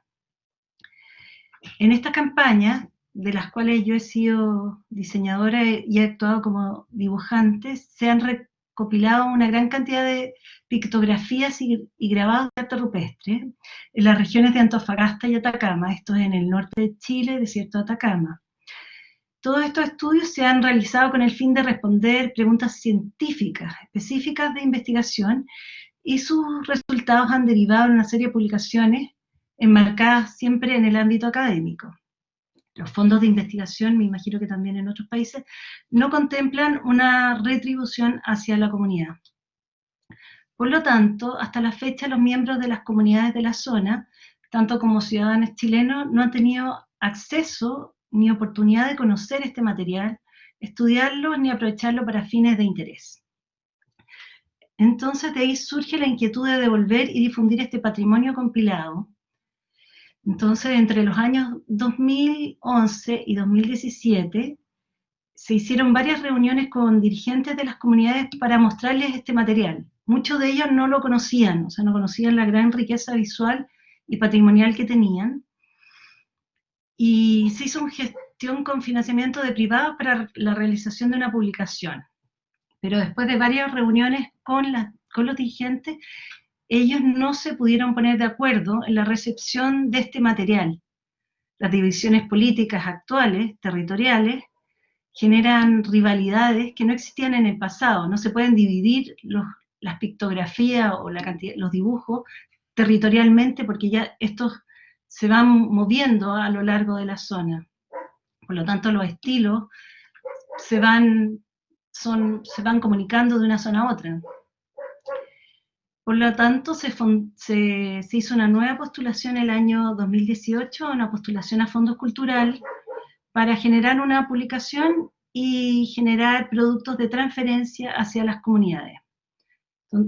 En esta campaña, de las cuales yo he sido diseñadora y he actuado como dibujante, se han recopilado una gran cantidad de pictografías y grabados de arte rupestre en las regiones de Antofagasta y Atacama, esto es en el norte de Chile, desierto de Atacama. Todos estos estudios se han realizado con el fin de responder preguntas científicas específicas de investigación y sus resultados han derivado en una serie de publicaciones enmarcadas siempre en el ámbito académico. Los fondos de investigación, me imagino que también en otros países, no contemplan una retribución hacia la comunidad. Por lo tanto, hasta la fecha los miembros de las comunidades de la zona, tanto como ciudadanos chilenos, no han tenido acceso ni oportunidad de conocer este material, estudiarlo ni aprovecharlo para fines de interés. Entonces de ahí surge la inquietud de devolver y difundir este patrimonio compilado. Entonces entre los años 2011 y 2017 se hicieron varias reuniones con dirigentes de las comunidades para mostrarles este material. Muchos de ellos no lo conocían, o sea, no conocían la gran riqueza visual y patrimonial que tenían. Y se hizo una gestión con financiamiento de privados para la realización de una publicación. Pero después de varias reuniones con los dirigentes, ellos no se pudieron poner de acuerdo en la recepción de este material. Las divisiones políticas actuales, territoriales, generan rivalidades que no existían en el pasado. No se pueden dividir las pictografías o los dibujos territorialmente porque ya estos se van moviendo a lo largo de la zona. Por lo tanto, los estilos se van comunicando de una zona a otra. Por lo tanto, se hizo una nueva postulación el año 2018, una postulación a fondos cultural, para generar una publicación y generar productos de transferencia hacia las comunidades.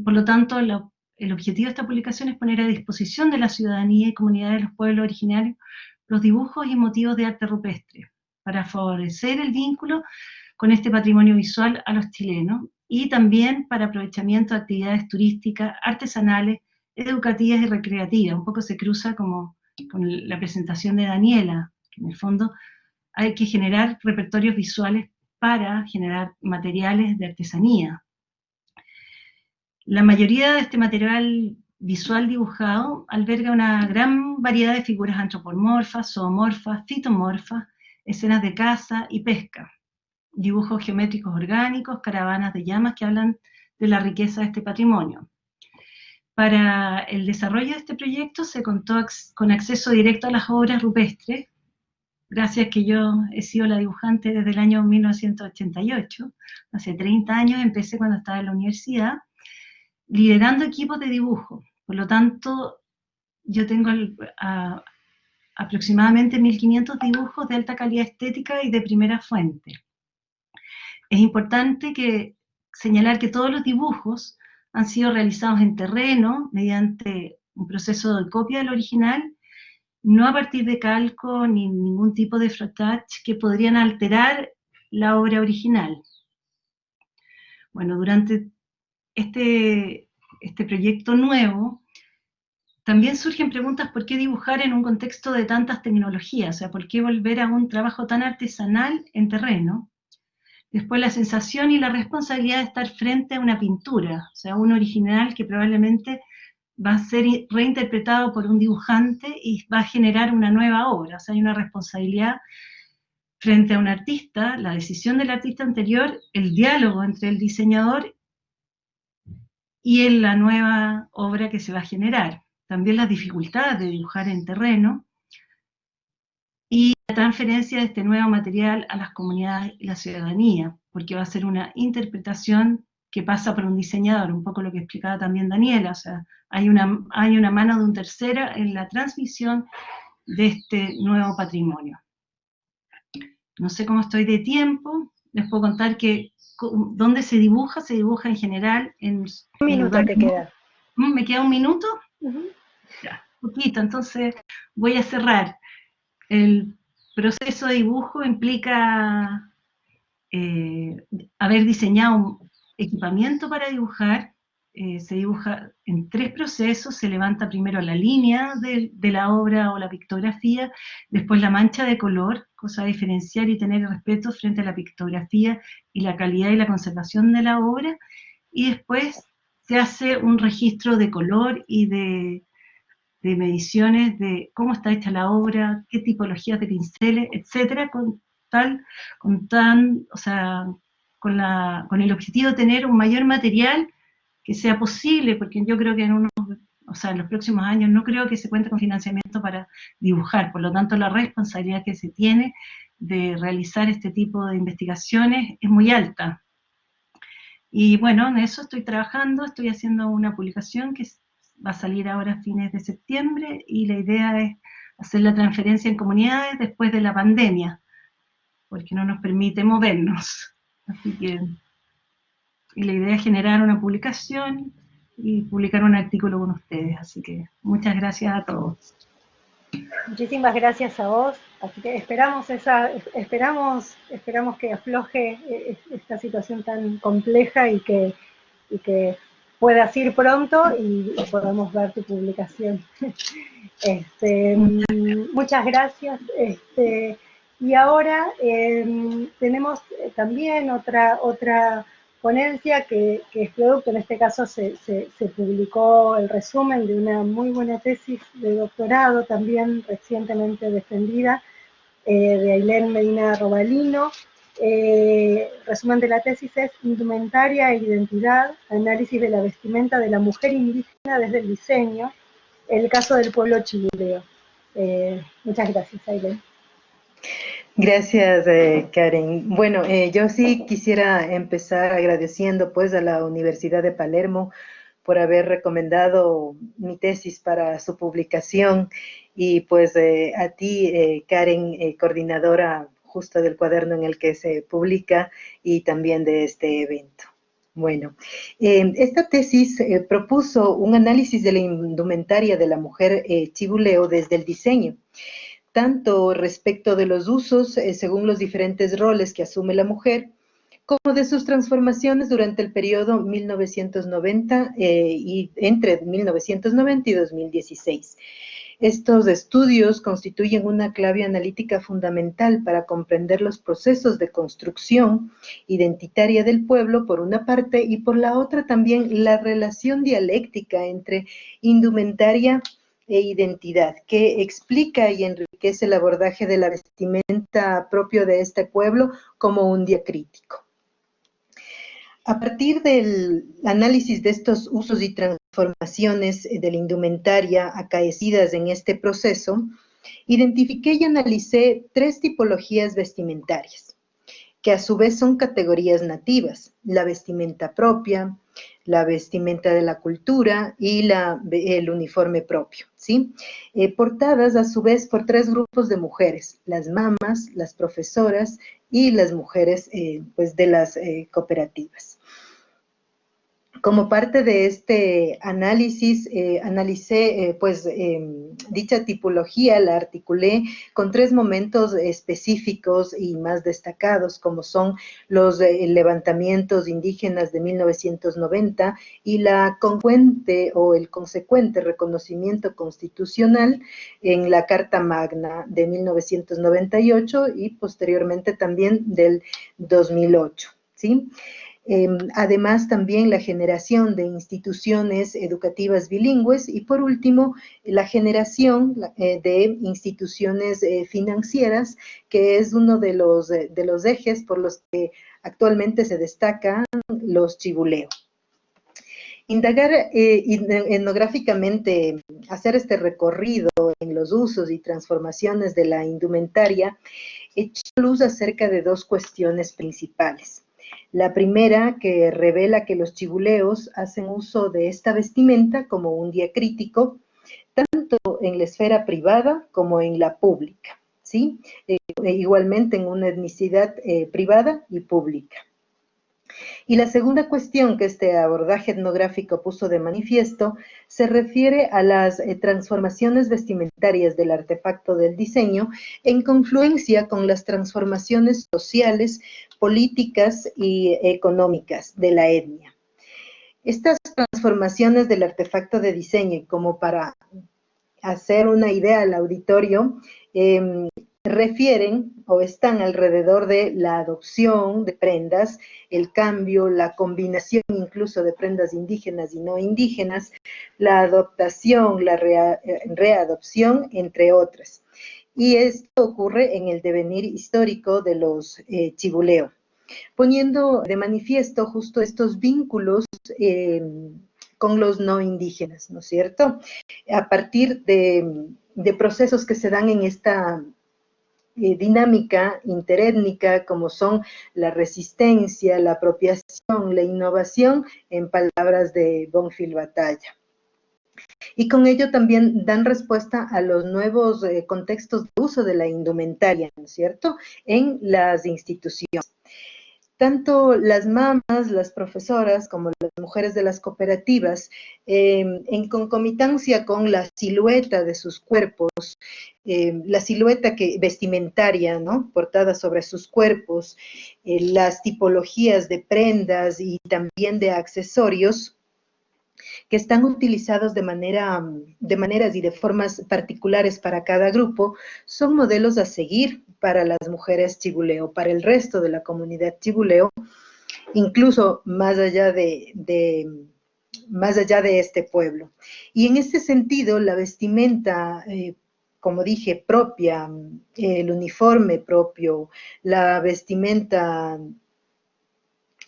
Por lo tanto, el objetivo de esta publicación es poner a disposición de la ciudadanía y comunidades de los pueblos originarios los dibujos y motivos de arte rupestre, para favorecer el vínculo con este patrimonio visual a los chilenos, y también para aprovechamiento de actividades turísticas, artesanales, educativas y recreativas. Un poco se cruza como con la presentación de Daniela, que en el fondo hay que generar repertorios visuales para generar materiales de artesanía. La mayoría de este material visual dibujado alberga una gran variedad de figuras antropomorfas, zoomorfas, fitomorfas, escenas de caza y pesca, dibujos geométricos orgánicos, caravanas de llamas que hablan de la riqueza de este patrimonio. Para el desarrollo de este proyecto se contó con acceso directo a las obras rupestres, gracias que yo he sido la dibujante desde el año 1988, hace 30 años empecé cuando estaba en la universidad, liderando equipos de dibujo. Por lo tanto, yo tengo aproximadamente 1500 dibujos de alta calidad estética y de primera fuente. Es importante señalar que todos los dibujos han sido realizados en terreno mediante un proceso de copia del original, no a partir de calco ni ningún tipo de frottage que podrían alterar la obra original. Bueno, durante este proyecto nuevo, también surgen preguntas por qué dibujar en un contexto de tantas tecnologías, o sea, por qué volver a un trabajo tan artesanal en terreno. Después la sensación y la responsabilidad de estar frente a una pintura, o sea, un original que probablemente va a ser reinterpretado por un dibujante y va a generar una nueva obra, o sea, hay una responsabilidad frente a un artista, la decisión del artista anterior, el diálogo entre el diseñador y en la nueva obra que se va a generar. también las dificultades de dibujar en terreno, y la transferencia de este nuevo material a las comunidades y la ciudadanía, porque va a ser una interpretación que pasa por un diseñador, un poco lo que explicaba también Daniela, o sea, hay una mano de un tercero en la transmisión de este nuevo patrimonio. No sé cómo estoy de tiempo, les puedo contar que ¿dónde se dibuja en general en... Un minuto te queda. ¿Me queda un minuto? Uh-huh. Ya, poquito, entonces voy a cerrar. El proceso de dibujo implica haber diseñado un equipamiento para dibujar. Se dibuja en 3 procesos: se levanta primero la línea de la obra o la pictografía, después la mancha de color, cosa de diferenciar y tener respeto frente a la pictografía y la calidad y la conservación de la obra, y después se hace un registro de color y de mediciones de cómo está hecha la obra, qué tipologías de pinceles, etcétera, con el objetivo de tener un mayor material que sea posible, porque yo creo que en los próximos años no creo que se cuente con financiamiento para dibujar, por lo tanto la responsabilidad que se tiene de realizar este tipo de investigaciones es muy alta. Y bueno, en eso estoy trabajando, estoy haciendo una publicación que va a salir ahora a fines de septiembre, y la idea es hacer la transferencia en comunidades después de la pandemia, porque no nos permite movernos. Así que, y la idea es generar una publicación y publicar un artículo con ustedes. Así que muchas gracias a todos. Muchísimas gracias a vos. Así que esperamos que afloje esta situación tan compleja y que puedas ir pronto y podamos ver tu publicación. Muchas gracias. Y ahora tenemos también otra ponencia que es producto, en este caso se publicó el resumen de una muy buena tesis de doctorado, también recientemente defendida, de Ailén Medina Robalino. Resumen de la tesis es Indumentaria e Identidad, análisis de la vestimenta de la mujer indígena desde el diseño, el caso del pueblo chibuleo. Muchas gracias, Ailén. Gracias, Karen. Bueno, yo sí quisiera empezar agradeciendo pues a la Universidad de Palermo por haber recomendado mi tesis para su publicación, y pues a ti, Karen, coordinadora justo del cuaderno en el que se publica y también de este evento. Bueno, esta tesis propuso un análisis de la indumentaria de la mujer chibuleo desde el diseño, tanto respecto de los usos según los diferentes roles que asume la mujer, como de sus transformaciones durante el periodo 1990 y entre 1990 y 2016. Estos estudios constituyen una clave analítica fundamental para comprender los procesos de construcción identitaria del pueblo, por una parte, y por la otra también la relación dialéctica entre indumentaria e identidad, que explica y enriquece el abordaje de la vestimenta propio de este pueblo como un diacrítico. A partir del análisis de estos usos y transformaciones de la indumentaria acaecidas en este proceso, identifiqué y analicé 3 tipologías vestimentarias, que a su vez son categorías nativas: la vestimenta propia, la vestimenta de la cultura y el uniforme propio, ¿sí? Portadas a su vez por 3 grupos de mujeres: las mamas, las profesoras y las mujeres pues de las cooperativas. Como parte de este análisis, analicé dicha tipología, la articulé con 3 momentos específicos y más destacados, como son los levantamientos indígenas de 1990 y la congruente o el consecuente reconocimiento constitucional en la Carta Magna de 1998 y posteriormente también del 2008, ¿sí? Además, también la generación de instituciones educativas bilingües y, por último, la generación de instituciones financieras, que es uno de los ejes por los que actualmente se destacan los chibuleo. Indagar etnográficamente, hacer este recorrido en los usos y transformaciones de la indumentaria, echa luz acerca de dos cuestiones principales. La primera, que revela que los chibuleos hacen uso de esta vestimenta como un diacrítico, tanto en la esfera privada como en la pública, ¿sí? Igualmente en una etnicidad privada y pública. Y la segunda cuestión que este abordaje etnográfico puso de manifiesto se refiere a las transformaciones vestimentarias del artefacto del diseño en confluencia con las transformaciones sociales, políticas y económicas de la etnia. Estas transformaciones del artefacto de diseño, y como para hacer una idea al auditorio, refieren o están alrededor de la adopción de prendas, el cambio, la combinación incluso de prendas indígenas y no indígenas, la adoptación, la readopción, entre otras. Y esto ocurre en el devenir histórico de los chibuleo, poniendo de manifiesto justo estos vínculos con los no indígenas, ¿no es cierto? A partir de procesos que se dan en esta dinámica interétnica, como son la resistencia, la apropiación, la innovación, en palabras de Bonfil Batalla. Y con ello también dan respuesta a los nuevos contextos de uso de la indumentaria, ¿no es cierto?, en las instituciones. Tanto las mamás, las profesoras, como las mujeres de las cooperativas, en concomitancia con la silueta de sus cuerpos, la silueta vestimentaria, ¿no?, portada sobre sus cuerpos, las tipologías de prendas y también de accesorios, que están utilizados de maneras y de formas particulares para cada grupo, son modelos a seguir para las mujeres chibuleo, para el resto de la comunidad chibuleo, incluso más allá de este pueblo. Y en este sentido, la vestimenta, como dije, propia, el uniforme propio, la vestimenta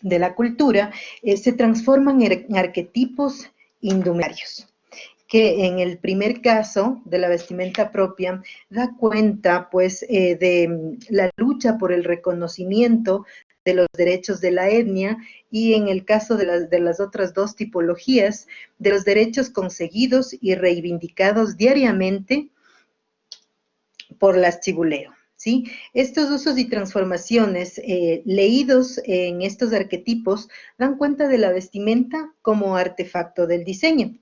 de la cultura, se transforman en arquetipos indumentarios, que en el primer caso de la vestimenta propia da cuenta pues de la lucha por el reconocimiento de los derechos de la etnia, y en el caso de las otras dos tipologías, de los derechos conseguidos y reivindicados diariamente por las chibuleo, ¿sí? Estos usos y transformaciones leídos en estos arquetipos dan cuenta de la vestimenta como artefacto del diseño.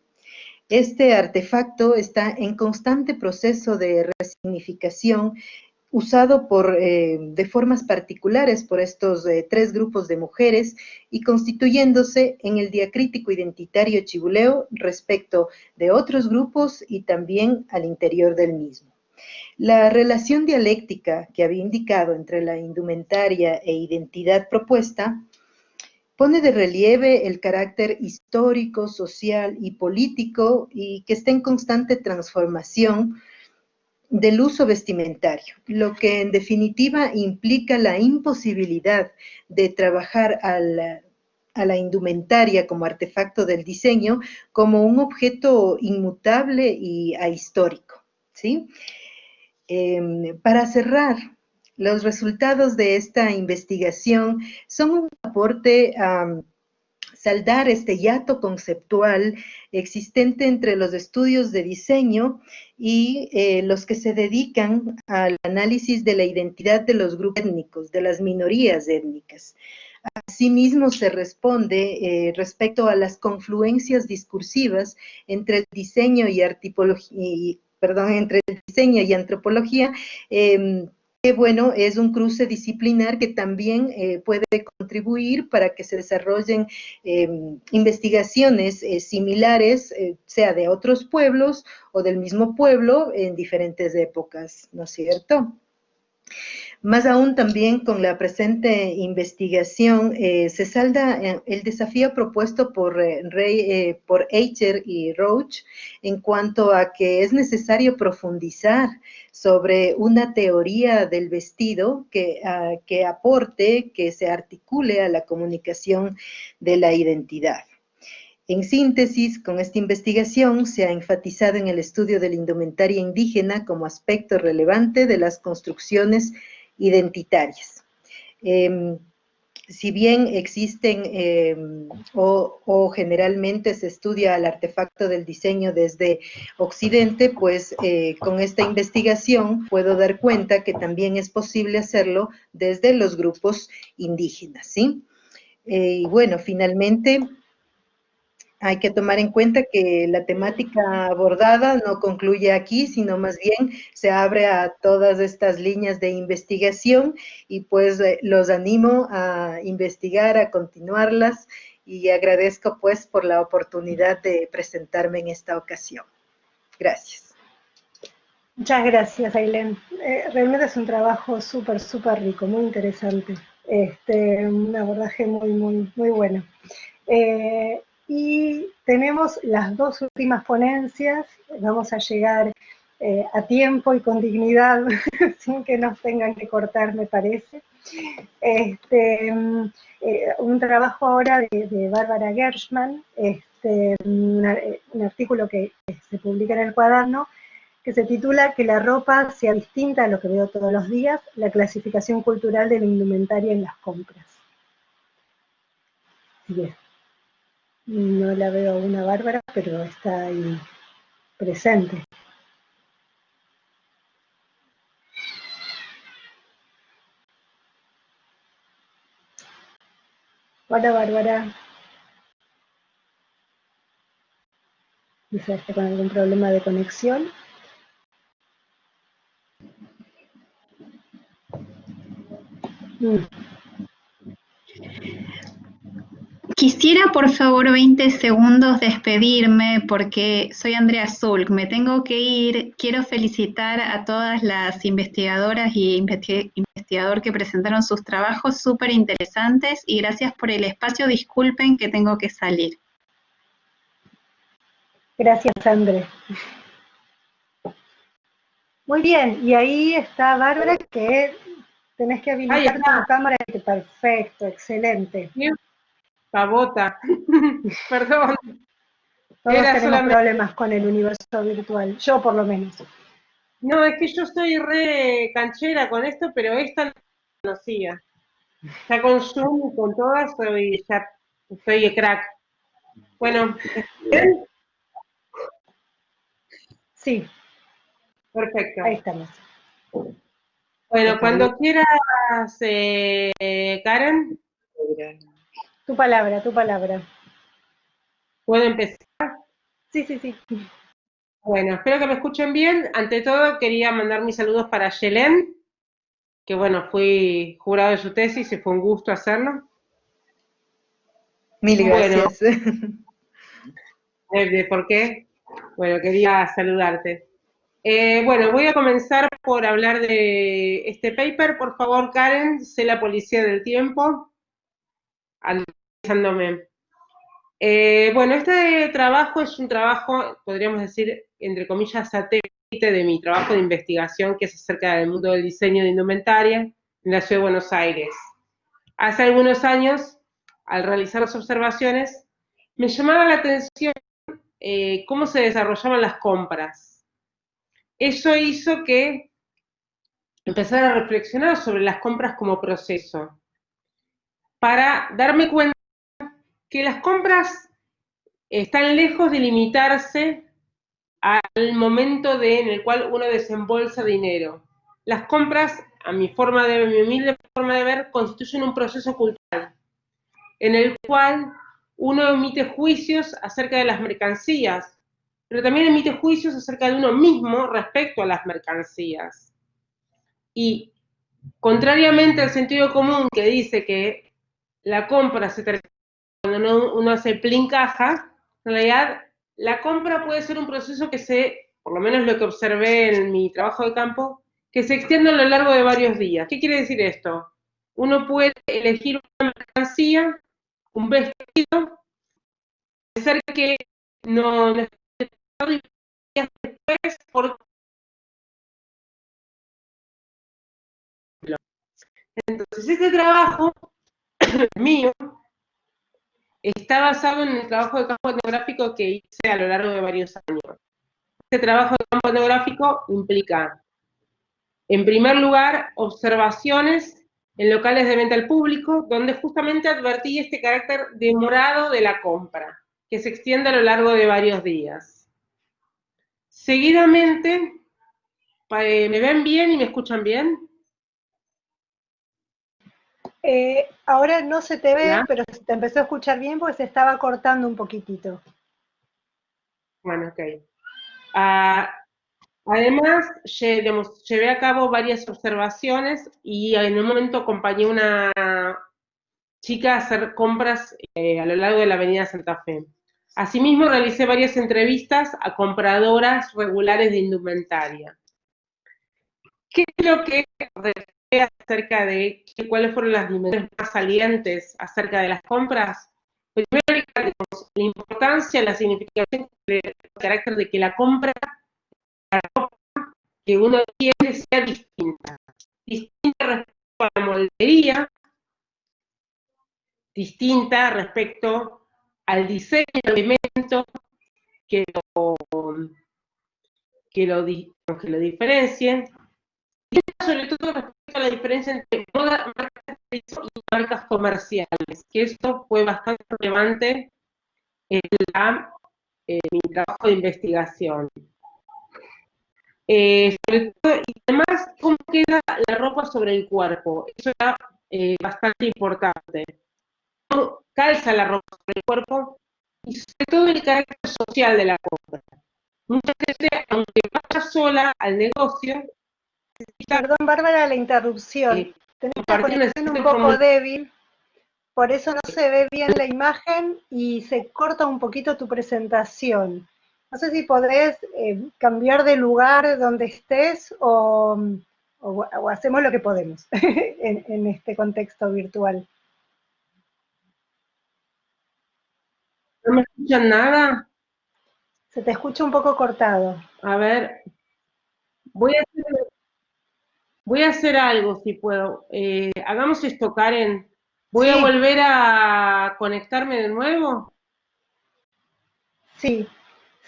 Este artefacto está en constante proceso de resignificación, usado de formas particulares por estos tres grupos de mujeres y constituyéndose en el diacrítico identitario chibuleo respecto de otros grupos y también al interior del mismo. La relación dialéctica que había indicado entre la indumentaria e identidad propuesta pone de relieve el carácter histórico, social y político, y que está en constante transformación del uso vestimentario, lo que en definitiva implica la imposibilidad de trabajar a la indumentaria como artefacto del diseño como un objeto inmutable y ahistórico, ¿sí? Para cerrar, los resultados de esta investigación son un aporte a saldar este hiato conceptual existente entre los estudios de diseño y los que se dedican al análisis de la identidad de los grupos étnicos, de las minorías étnicas. Asimismo, se responde respecto a las confluencias discursivas entre el diseño y antropología, que bueno, es un cruce disciplinar que también puede contribuir para que se desarrollen investigaciones similares, sea de otros pueblos o del mismo pueblo en diferentes épocas, ¿no es cierto? Más aún también con la presente investigación se salda el desafío propuesto por Eicher y Roach en cuanto a que es necesario profundizar sobre una teoría del vestido que aporte, que se articule a la comunicación de la identidad. En síntesis, con esta investigación se ha enfatizado en el estudio de la indumentaria indígena como aspecto relevante de las construcciones identitarias. Si bien existen o generalmente se estudia el artefacto del diseño desde Occidente, pues con esta investigación puedo dar cuenta que también es posible hacerlo desde los grupos indígenas, ¿sí? Y bueno, finalmente hay que tomar en cuenta que la temática abordada no concluye aquí, sino más bien se abre a todas estas líneas de investigación y pues los animo a investigar, a continuarlas y agradezco pues por la oportunidad de presentarme en esta ocasión. Gracias. Muchas gracias, Ailén. Realmente es un trabajo súper rico, muy interesante. Un abordaje muy bueno. Y tenemos las dos últimas ponencias, vamos a llegar a tiempo y con dignidad, sin que nos tengan que cortar, me parece. Un trabajo ahora de Bárbara Gershman, un artículo que se publica en el cuaderno, que se titula Que la ropa sea distinta a lo que veo todos los días, la clasificación cultural de la indumentaria en las compras. Bien. No la veo a una Bárbara, pero está ahí presente. Hola, Bárbara. Quizás está con algún problema de conexión. Quisiera, por favor, 20 segundos despedirme porque soy Andrea Zulk, me tengo que ir. Quiero felicitar a todas las investigadoras y investigador que presentaron sus trabajos súper interesantes y gracias por el espacio. Disculpen que tengo que salir. Gracias, André. Muy bien, y ahí está Bárbara, que tenés que habilitar tu cámara. Perfecto, excelente. Pavota, perdón. Todos tenemos problemas con el universo virtual, yo por lo menos. No, es que yo soy re canchera con esto, pero esta no la conocía. Ya con Zoom y con todas soy crack. Bueno, ¿bien? Sí. Perfecto. Ahí estamos. Bueno, cuando quieras, Karen. Tu palabra, tu palabra. ¿Puedo empezar? Sí. Bueno, espero que me escuchen bien. Ante todo, quería mandar mis saludos para Yelén, que bueno, fui jurado de su tesis y fue un gusto hacerlo. Mil gracias. Bueno, ¿por qué? Bueno, quería saludarte. Bueno, voy a comenzar por hablar de este paper. Por favor, Karen, sé la policía del tiempo. Analizándome. Bueno, este trabajo es un trabajo, podríamos decir, entre comillas, satélite de mi trabajo de investigación, que es acerca del mundo del diseño de indumentaria en la ciudad de Buenos Aires. Hace algunos años, al realizar las observaciones, me llamaba la atención cómo se desarrollaban las compras. Eso hizo que empezara a reflexionar sobre las compras como proceso, para darme cuenta que las compras están lejos de limitarse al momento en el cual uno desembolsa dinero. Las compras, a mi humilde forma de ver, constituyen un proceso cultural, en el cual uno emite juicios acerca de las mercancías, pero también emite juicios acerca de uno mismo respecto a las mercancías. Y, contrariamente al sentido común que dice que la compra se termina cuando uno hace plin caja, en realidad la compra puede ser un proceso que por lo menos lo que observé en mi trabajo de campo, que se extiende a lo largo de varios días. ¿Qué quiere decir esto? Uno puede elegir una mercancía, un vestido, puede ser que no después, por entonces este trabajo mío está basado en el trabajo de campo etnográfico que hice a lo largo de varios años. Este trabajo de campo etnográfico implica, en primer lugar, observaciones en locales de venta al público, donde justamente advertí este carácter demorado de la compra, que se extiende a lo largo de varios días. Seguidamente, ¿me ven bien y me escuchan bien? Ahora no se te ve, ¿Ya? pero se te empezó a escuchar bien porque se estaba cortando un poquitito. Bueno, ok. Además, llevé a cabo varias observaciones y en un momento acompañé a una chica a hacer compras a lo largo de la avenida Santa Fe. Asimismo, realicé varias entrevistas a compradoras regulares de indumentaria. ¿Qué es lo que refiere acerca de cuáles fueron las dimensiones más salientes acerca de las compras? Primero, la importancia, la significación, el carácter de que la compra, la ropa que uno quiere sea distinta. Distinta respecto a la moldería, distinta respecto al diseño del elemento que lo diferencien, y sobre todo respecto a la diferencia entre marcas y marcas comerciales, que esto fue bastante relevante en mi trabajo de investigación. Sobre todo, y además, cómo queda la ropa sobre el cuerpo, eso era bastante importante. Cómo calza la ropa sobre el cuerpo y sobre todo el carácter social de la compra. Mucha gente, aunque vaya sola al negocio, Perdón, Bárbara, la interrupción. Tenés la conexión un poco débil, por eso no se ve bien la imagen y se corta un poquito tu presentación. No sé si podés cambiar de lugar donde estés o hacemos lo que podemos en este contexto virtual. ¿No me escuchan nada? Se te escucha un poco cortado. A ver, voy a hacer algo si puedo. Hagamos esto, Karen. Voy a volver a conectarme de nuevo. Sí.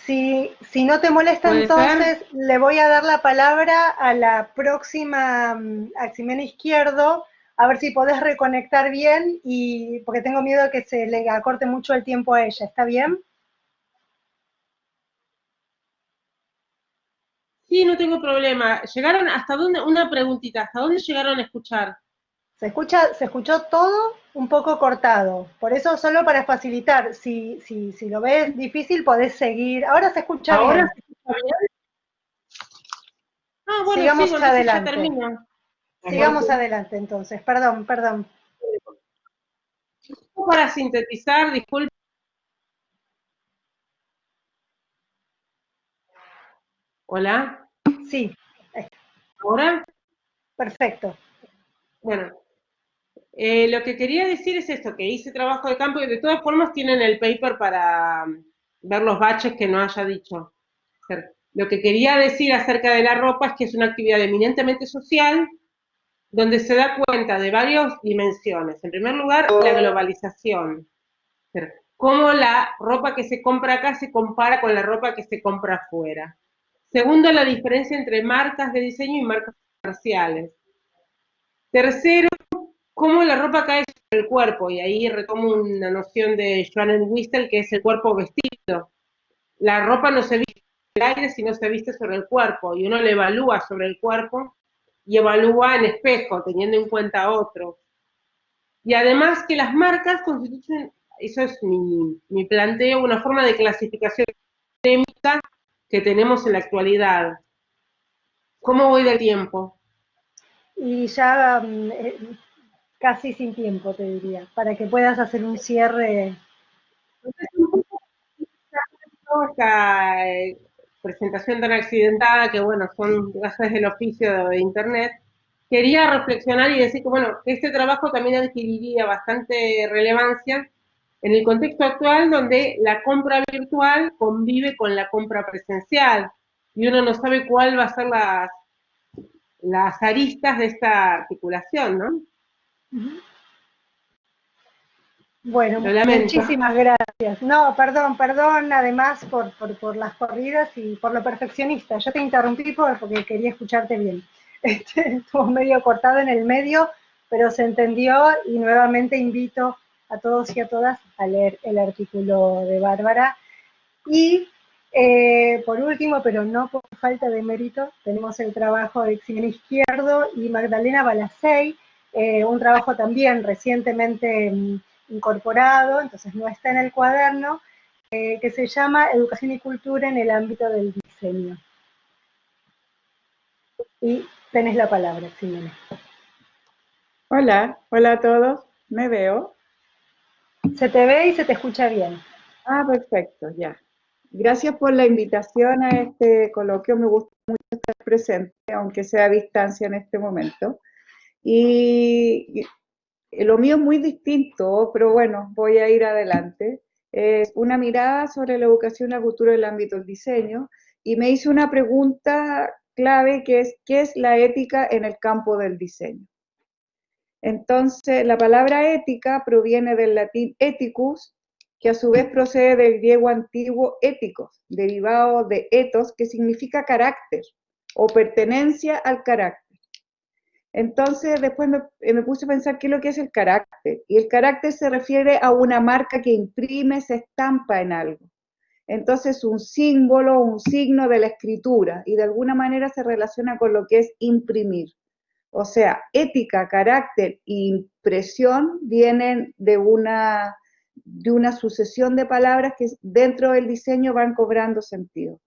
Si no te molesta, ¿Puede entonces ser? le voy a dar la palabra a la próxima, a Ximena Izquierdo, a ver si podés reconectar bien, y porque tengo miedo de que se le acorte mucho el tiempo a ella. ¿Está bien? Sí, no tengo problema. ¿Llegaron hasta dónde? Una preguntita, ¿hasta dónde llegaron a escuchar? Se escuchó todo un poco cortado. Por eso, solo para facilitar, si lo ves difícil, podés seguir. Ahora se escucha bien. ¿Ahora se escucha bien? Ah, bueno, Sigamos sigo, entonces ya adelante. termino. Sigamos adelante, entonces. Perdón. Para sintetizar, disculpe. ¿Hola? Sí. ¿Ahora? Perfecto. Bueno, lo que quería decir es esto, que hice trabajo de campo y de todas formas tienen el paper para ver los baches que no haya dicho. Lo que quería decir acerca de la ropa es que es una actividad eminentemente social, donde se da cuenta de varias dimensiones. En primer lugar, la globalización. Cómo la ropa que se compra acá se compara con la ropa que se compra afuera. Segundo, la diferencia entre marcas de diseño y marcas comerciales. Tercero, cómo la ropa cae sobre el cuerpo, y ahí retomo una noción de Joan Entwistle, que es el cuerpo vestido. La ropa no se viste en el aire, sino se viste sobre el cuerpo, y uno le evalúa sobre el cuerpo y evalúa en espejo, teniendo en cuenta a otros. Y además que las marcas constituyen, eso es mi planteo, una forma de clasificación sistémica que tenemos en la actualidad. ¿Cómo voy del tiempo? Y ya casi sin tiempo, te diría, para que puedas hacer un cierre. Esta presentación tan accidentada, que bueno, son gajes del oficio de Internet, quería reflexionar y decir que bueno, que este trabajo también adquiriría bastante relevancia en el contexto actual, donde la compra virtual convive con la compra presencial, y uno no sabe cuál va a ser las aristas de esta articulación, ¿no? Bueno, Lo lamento. muchísimas gracias. No, perdón, además por las corridas y por lo perfeccionista. Yo te interrumpí porque quería escucharte bien. Estuvo medio cortado en el medio, pero se entendió y nuevamente invito a todos y a todas a leer el artículo de Bárbara. Y por último, pero no por falta de mérito, tenemos el trabajo de Ximena Izquierdo y Magdalena Balacey, un trabajo también recientemente incorporado, entonces no está en el cuaderno, que se llama Educación y Cultura en el ámbito del diseño. Y tenés la palabra, Ximena. Hola a todos, ¿me veo? Se te ve y se te escucha bien. Ah, perfecto, ya. Gracias por la invitación a este coloquio, me gusta mucho estar presente, aunque sea a distancia en este momento. Y lo mío es muy distinto, pero bueno, voy a ir adelante. Es una mirada sobre la educación y la cultura en el ámbito del diseño, y me hice una pregunta clave que es, ¿qué es la ética en el campo del diseño? Entonces, la palabra ética proviene del latín ethicus, que a su vez procede del griego antiguo éticos, derivado de ethos, que significa carácter o pertenencia al carácter. Entonces, después me puse a pensar qué es lo que es el carácter. Y el carácter se refiere a una marca que imprime, se estampa en algo. Entonces, un símbolo, un signo de la escritura, y de alguna manera se relaciona con lo que es imprimir. O sea, ética, carácter e impresión vienen de una sucesión de palabras que dentro del diseño van cobrando sentido.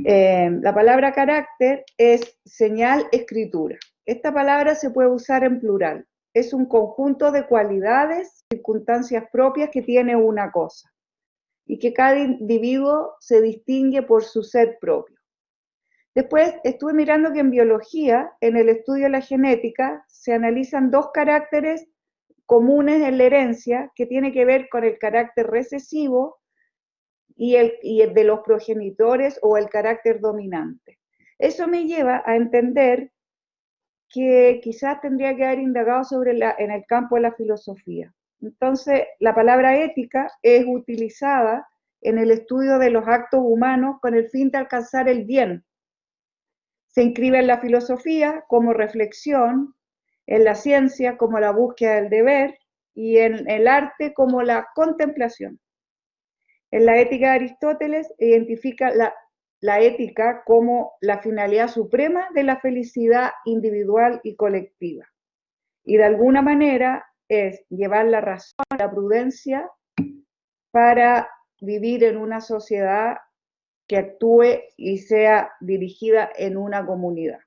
La palabra carácter es señal, escritura. Esta palabra se puede usar en plural. Es un conjunto de cualidades, circunstancias propias que tiene una cosa y que cada individuo se distingue por su ser propio. Después estuve mirando que en biología, en el estudio de la genética, se analizan dos caracteres comunes en la herencia que tiene que ver con el carácter recesivo y el de los progenitores o el carácter dominante. Eso me lleva a entender que quizás tendría que haber indagado en el campo de la filosofía. Entonces, la palabra ética es utilizada en el estudio de los actos humanos con el fin de alcanzar el bien. Se inscribe en la filosofía como reflexión, en la ciencia como la búsqueda del deber y en el arte como la contemplación. En la ética de Aristóteles identifica la ética como la finalidad suprema de la felicidad individual y colectiva. Y de alguna manera es llevar la razón, la prudencia para vivir en una sociedad que actúe y sea dirigida en una comunidad.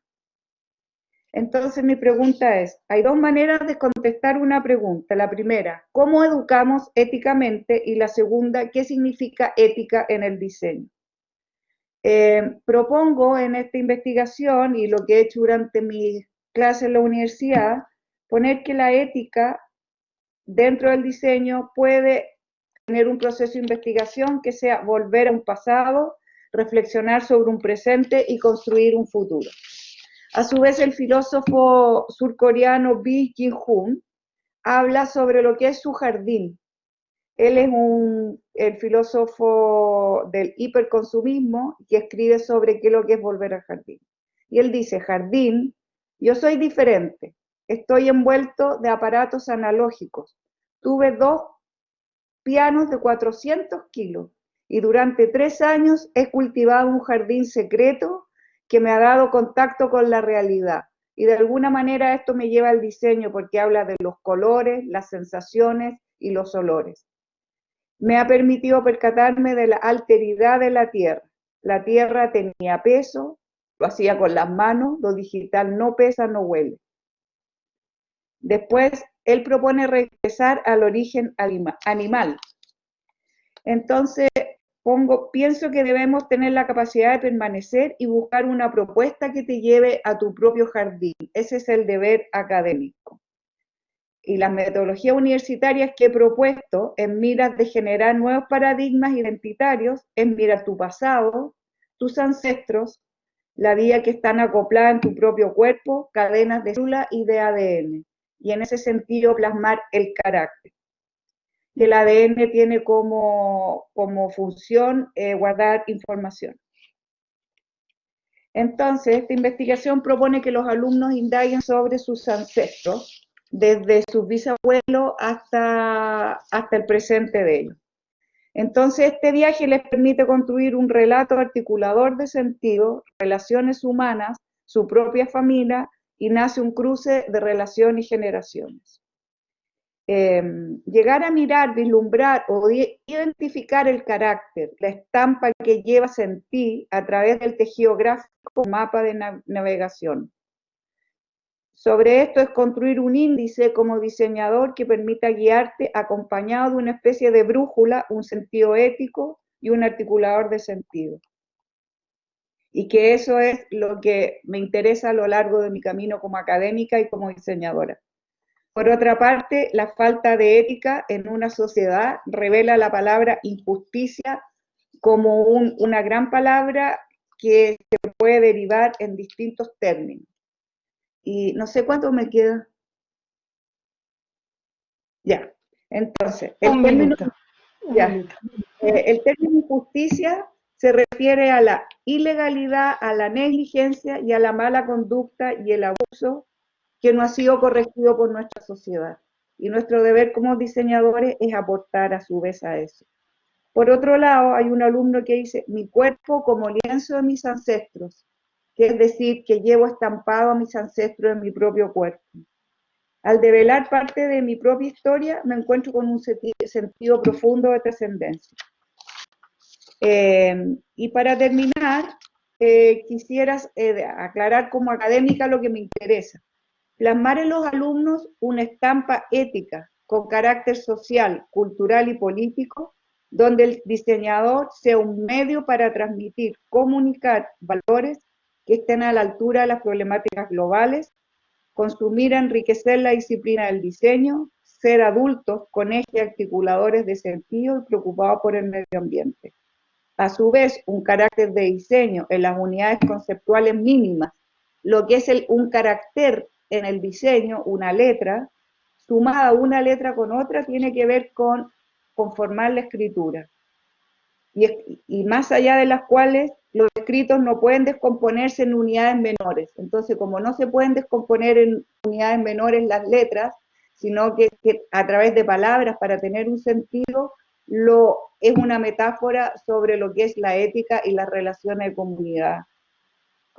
Entonces mi pregunta es, hay dos maneras de contestar una pregunta. La primera, ¿cómo educamos éticamente? Y la segunda, ¿qué significa ética en el diseño? Propongo en esta investigación y lo que he hecho durante mi clase en la universidad, poner que la ética dentro del diseño puede tener un proceso de investigación que sea volver a un pasado, reflexionar sobre un presente y construir un futuro. A su vez, el filósofo surcoreano Baek Ji-hoon habla sobre lo que es su jardín. Él es el filósofo del hiperconsumismo que escribe sobre qué es lo que es volver al jardín. Y él dice, jardín, yo soy diferente, estoy envuelto de aparatos analógicos. Tuve 2 pianos de 400 kilos y durante 3 años he cultivado un jardín secreto que me ha dado contacto con la realidad. Y de alguna manera esto me lleva al diseño porque habla de los colores, las sensaciones y los olores. Me ha permitido percatarme de la alteridad de la tierra. La tierra tenía peso, lo hacía con las manos, lo digital no pesa, no huele. Después, él propone regresar al origen animal. Entonces, pienso que debemos tener la capacidad de permanecer y buscar una propuesta que te lleve a tu propio jardín. Ese es el deber académico. Y las metodologías universitarias que he propuesto en miras de generar nuevos paradigmas identitarios, en mirar tu pasado, tus ancestros, la vida que están acopladas en tu propio cuerpo, cadenas de células y de ADN. Y en ese sentido plasmar el carácter. que el ADN tiene como función guardar información. Entonces, esta investigación propone que los alumnos indaguen sobre sus ancestros, desde sus bisabuelos hasta el presente de ellos. Entonces, este viaje les permite construir un relato articulador de sentido, relaciones humanas, su propia familia, y nace un cruce de relación y generaciones. Llegar a mirar, vislumbrar o identificar el carácter, la estampa que llevas en ti a través del tejido gráfico, mapa de navegación. Sobre esto es construir un índice como diseñador que permita guiarte acompañado de una especie de brújula, un sentido ético y un articulador de sentido. Y que eso es lo que me interesa a lo largo de mi camino como académica y como diseñadora. Por otra parte, la falta de ética en una sociedad revela la palabra injusticia como una gran palabra que se puede derivar en distintos términos. Y no sé cuánto me queda. Ya, entonces, el término injusticia se refiere a la ilegalidad, a la negligencia y a la mala conducta y el abuso que no ha sido corregido por nuestra sociedad. Y nuestro deber como diseñadores es aportar a su vez a eso. Por otro lado, hay un alumno que dice, mi cuerpo como lienzo de mis ancestros, que es decir, que llevo estampado a mis ancestros en mi propio cuerpo. Al develar parte de mi propia historia, me encuentro con un sentido profundo de trascendencia. Y para terminar, quisiera aclarar como académica lo que me interesa. Plasmar en los alumnos una estampa ética con carácter social, cultural y político, donde el diseñador sea un medio para transmitir, comunicar valores que estén a la altura de las problemáticas globales, consumir, enriquecer la disciplina del diseño, ser adultos con ejes articuladores de sentido y preocupados por el medio ambiente. A su vez, un carácter de diseño en las unidades conceptuales mínimas, lo que es un carácter en el diseño, una letra, sumada una letra con otra, tiene que ver con conformar la escritura. Y más allá de las cuales los escritos no pueden descomponerse en unidades menores. Entonces, como no se pueden descomponer en unidades menores las letras, sino que a través de palabras para tener un sentido, es una metáfora sobre lo que es la ética y las relaciones de comunidad.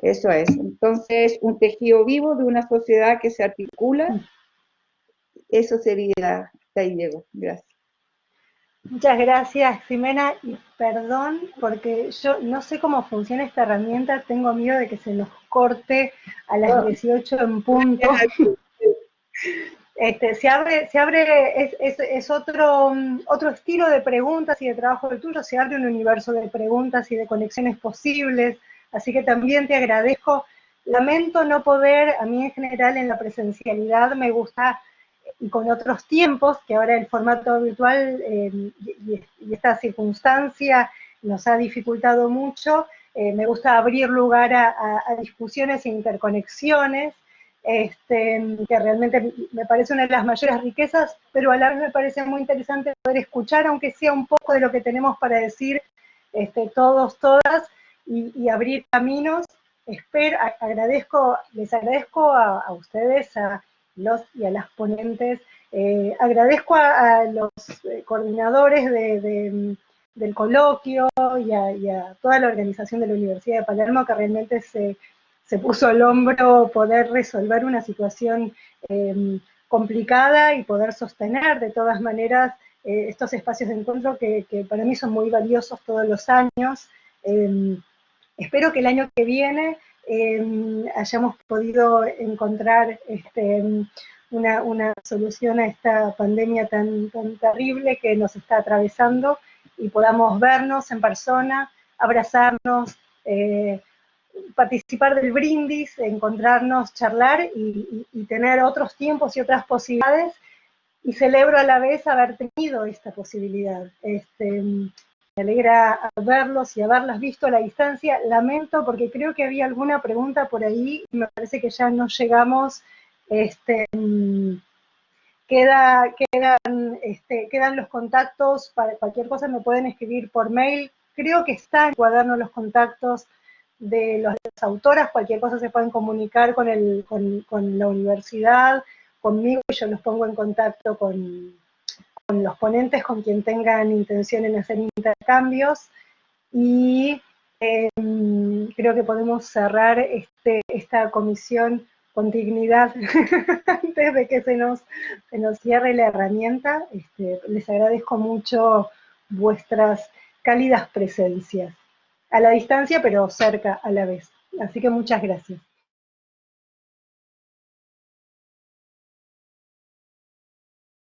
Eso es. Entonces, un tejido vivo de una sociedad que se articula. Eso sería, hasta ahí llego. Gracias. Muchas gracias, Ximena, y perdón, porque yo no sé cómo funciona esta herramienta, tengo miedo de que se nos corte a las 18 en punto. Es otro estilo de preguntas y de trabajo del tuyo, se abre un universo de preguntas y de conexiones posibles, así que también te agradezco. Lamento no poder, a mí en general en la presencialidad me gusta, y con otros tiempos, que ahora el formato virtual y esta circunstancia nos ha dificultado mucho, me gusta abrir lugar a discusiones e interconexiones, que realmente me parece una de las mayores riquezas, pero a la vez me parece muy interesante poder escuchar, aunque sea un poco de lo que tenemos para decir todos, todas, y abrir caminos. Les agradezco a ustedes, a los y a las ponentes, agradezco a los coordinadores del coloquio y a toda la organización de la Universidad de Palermo, que realmente se puso al hombro poder resolver una situación complicada y poder sostener de todas maneras estos espacios de encuentro que para mí son muy valiosos todos los años. Espero que el año que viene hayamos podido encontrar una solución a esta pandemia tan terrible que nos está atravesando y podamos vernos en persona, abrazarnos, participar del brindis, encontrarnos, charlar y tener otros tiempos y otras posibilidades, y celebro a la vez haber tenido esta posibilidad. Me alegra verlos y haberlas visto a la distancia. Lamento porque creo que había alguna pregunta por ahí y me parece que ya no llegamos. Quedan quedan los contactos, para cualquier cosa me pueden escribir por mail. Creo que está en el cuaderno los contactos de las autoras, cualquier cosa se pueden comunicar con la universidad, conmigo, y yo los pongo en contacto con los ponentes, con quien tengan intención en hacer intercambios, y creo que podemos cerrar esta comisión con dignidad antes de que se nos cierre la herramienta. Les agradezco mucho vuestras cálidas presencias, a la distancia pero cerca a la vez. Así que muchas gracias.